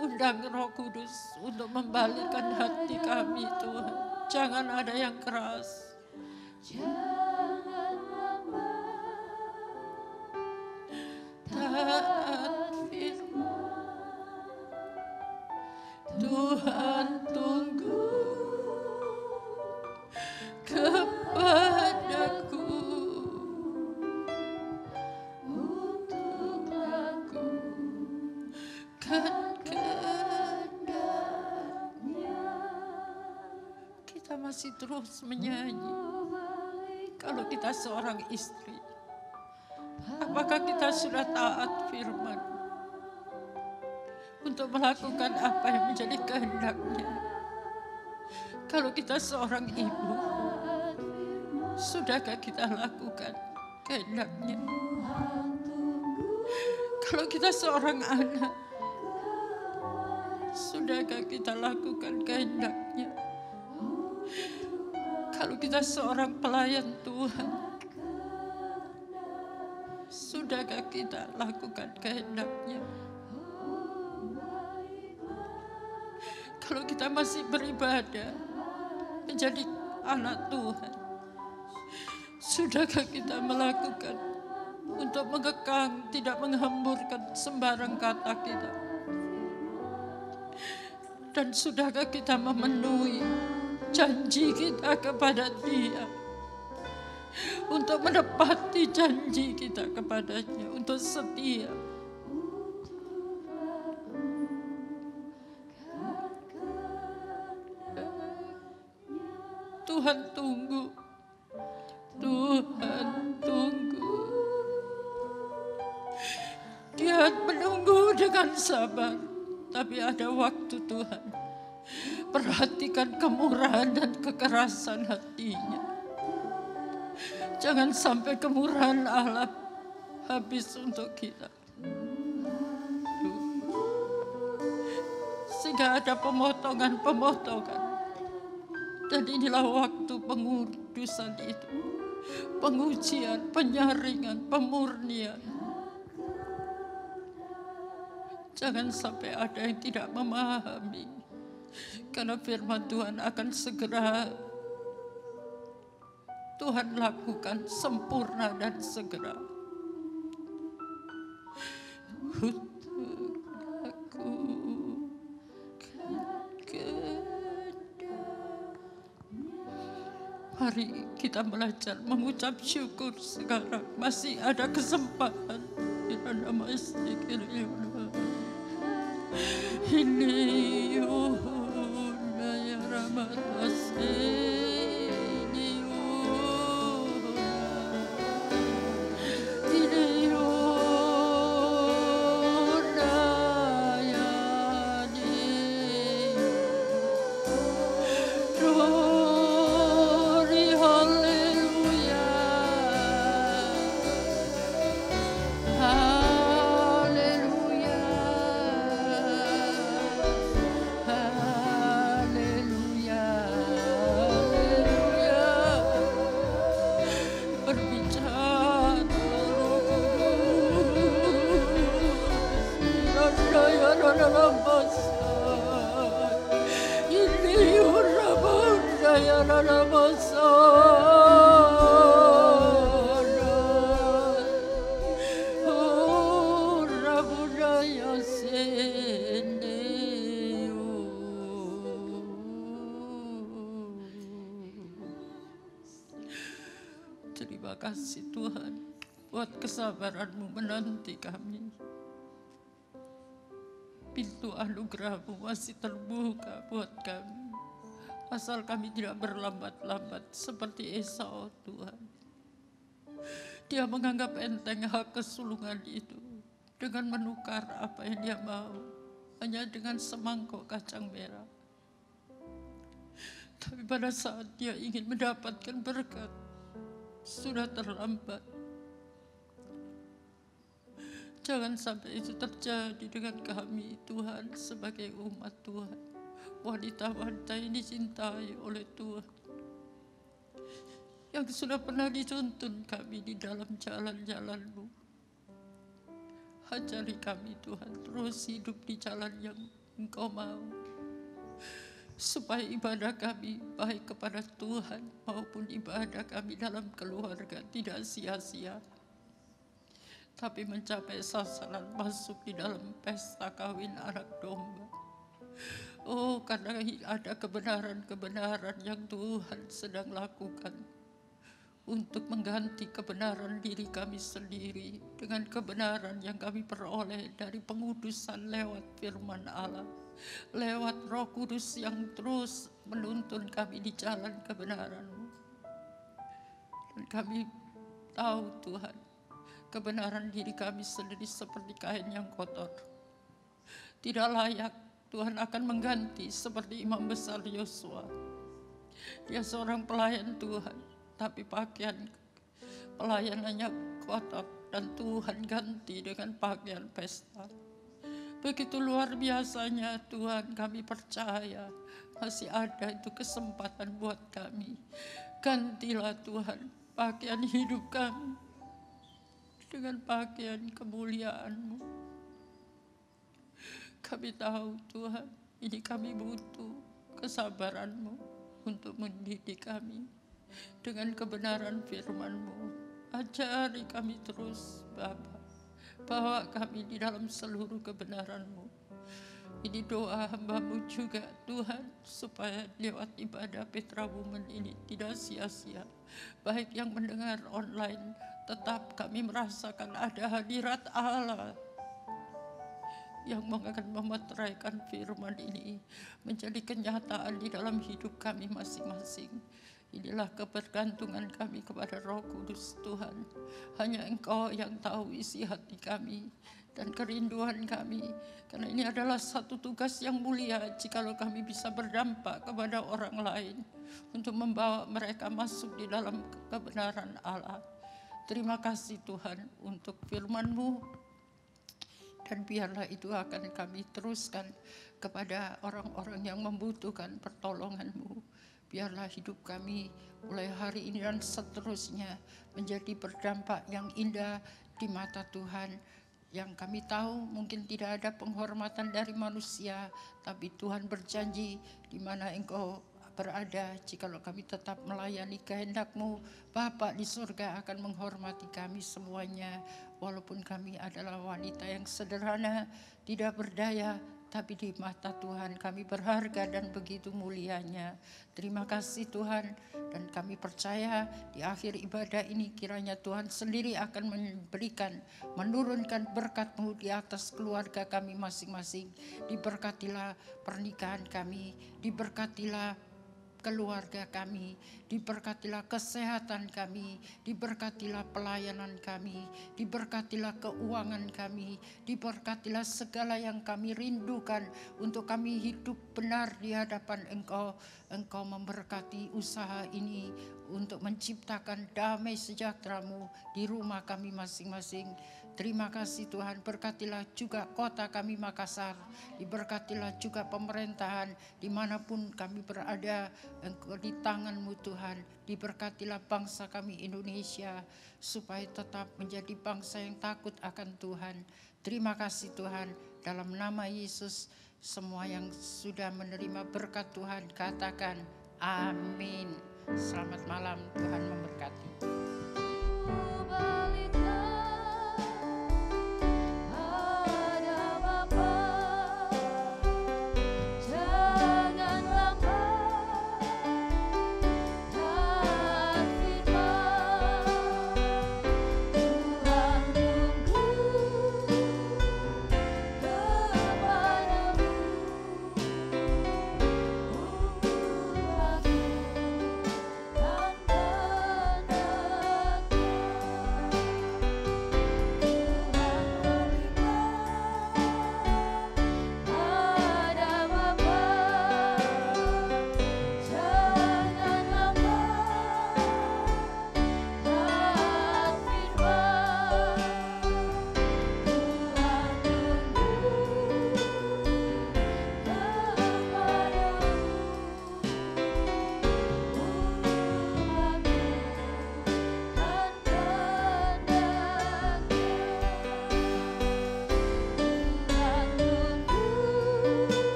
Undang Roh Kudus untuk membalikkan hati kami, Tuhan. Jangan ada yang keras. Taat firman. Tuhan tunggu kepadaku untuk lakukan kehendaknya. Kita masih terus menyanyi. Kalau kita seorang istri, apakah kita sudah taat firman untuk melakukan apa yang menjadi kehendak-Nya? Kalau kita seorang ibu, sudahkah kita lakukan kehendak-Nya? Kalau kita seorang anak, sudahkah kita lakukan kehendak-Nya? Kalau kita seorang pelayan Tuhan, sudahkah kita lakukan kehendak-Nya? Kalau kita masih beribadah, menjadi anak Tuhan, sudahkah kita melakukan untuk mengekang, tidak menghamburkan sembarang kata kita? Dan sudahkah kita memenuhi janji kita kepada Dia, untuk menepati janji kita kepadanya, untuk setia? Tuhan tunggu. Tuhan tunggu. Dia menunggu dengan sabar. Tapi ada waktu Tuhan. Perhatikan kemurahan dan kekerasan hatinya. Jangan sampai kemurahan Allah habis untuk kita. Sehingga ada pemotongan-pemotongan. Dan inilah waktu pengudusan itu. Pengujian, penyaringan, pemurnian. Jangan sampai ada yang tidak memahami. Karena firman Tuhan akan segera Tuhan lakukan sempurna dan segera. Untuk aku mari kita belajar mengucap syukur sekarang. Masih ada kesempatan. Nama istighfar ini Yuhuna ya Ramadhan. Terima kasih Tuhan buat kesabaran-Mu menanti kami. Pintu anugerah-Mu masih terbuka buat kami. Asal kami tidak berlambat-lambat seperti Esau, Tuhan. Dia menganggap enteng hak kesulungan itu dengan menukar apa yang dia mau hanya dengan semangkuk kacang merah. Tapi pada saat dia ingin mendapatkan berkat, sudah terlambat. Jangan sampai itu terjadi dengan kami, Tuhan, sebagai umat Tuhan. Wanita-wanita yang dicintai oleh Tuhan, yang sudah pernah dituntun kami di dalam jalan-jalan-Mu. Ajari kami Tuhan, terus hidup di jalan yang Engkau mau. Supaya ibadah kami baik kepada Tuhan maupun ibadah kami dalam keluarga tidak sia-sia. Tapi mencapai sasaran masuk di dalam pesta kawin anak domba. Oh, karena ada kebenaran-kebenaran yang Tuhan sedang lakukan untuk mengganti kebenaran diri kami sendiri dengan kebenaran yang kami peroleh dari pengudusan lewat firman Allah, lewat Roh Kudus yang terus menuntun kami di jalan kebenaran-Mu. Dan kami tahu Tuhan, kebenaran diri kami sendiri seperti kain yang kotor, tidak layak. Tuhan akan mengganti seperti Imam Besar Yosua. Dia seorang pelayan Tuhan, tapi pakaian pelayanannya kotor dan Tuhan ganti dengan pakaian pesta. Begitu luar biasanya Tuhan, kami percaya masih ada itu kesempatan buat kami. Gantilah Tuhan pakaian hidup kami dengan pakaian kemuliaan-Mu. Kami tahu Tuhan, ini kami butuh kesabaran-Mu untuk mendidik kami dengan kebenaran firman-Mu. Ajari kami terus Bapa, bawa kami di dalam seluruh kebenaran-Mu. Ini doa hamba-Mu juga Tuhan, supaya lewat ibadah Petra Women ini tidak sia-sia. Baik yang mendengar online, tetap kami merasakan ada hadirat Allah yang akan memeteraikan firman ini menjadi kenyataan di dalam hidup kami masing-masing. Inilah kebergantungan kami kepada Roh Kudus Tuhan. Hanya Engkau yang tahu isi hati kami dan kerinduan kami. Karena ini adalah satu tugas yang mulia jikalau kami bisa berdampak kepada orang lain untuk membawa mereka masuk di dalam kebenaran Allah. Terima kasih Tuhan untuk firman-Mu. Dan biarlah itu akan kami teruskan kepada orang-orang yang membutuhkan pertolongan-Mu. Biarlah hidup kami mulai hari ini dan seterusnya menjadi berdampak yang indah di mata Tuhan. Yang kami tahu mungkin tidak ada penghormatan dari manusia, tapi Tuhan berjanji di mana Engkau berada, jikalau kami tetap melayani kehendak-Mu, Bapa di surga akan menghormati kami semuanya. Walaupun kami adalah wanita yang sederhana, tidak berdaya, tapi di mata Tuhan kami berharga dan begitu mulianya. Terima kasih Tuhan, dan kami percaya di akhir ibadah ini kiranya Tuhan sendiri akan menurunkan berkat-Mu di atas keluarga kami masing-masing. Diberkatilah pernikahan kami, diberkatilah keluarga kami, diberkatilah kesehatan kami, diberkatilah pelayanan kami, diberkatilah keuangan kami, diberkatilah segala yang kami rindukan untuk kami hidup benar di hadapan Engkau. Engkau memberkati usaha ini untuk menciptakan damai sejahtera-Mu di rumah kami masing-masing. Terima kasih Tuhan, berkatilah juga kota kami Makassar, diberkatilah juga pemerintahan dimanapun kami berada, Engkau di tangan-Mu Tuhan. Diberkatilah bangsa kami Indonesia, supaya tetap menjadi bangsa yang takut akan Tuhan. Terima kasih Tuhan, dalam nama Yesus, semua yang sudah menerima berkat Tuhan katakan amin. Selamat malam, Tuhan memberkati.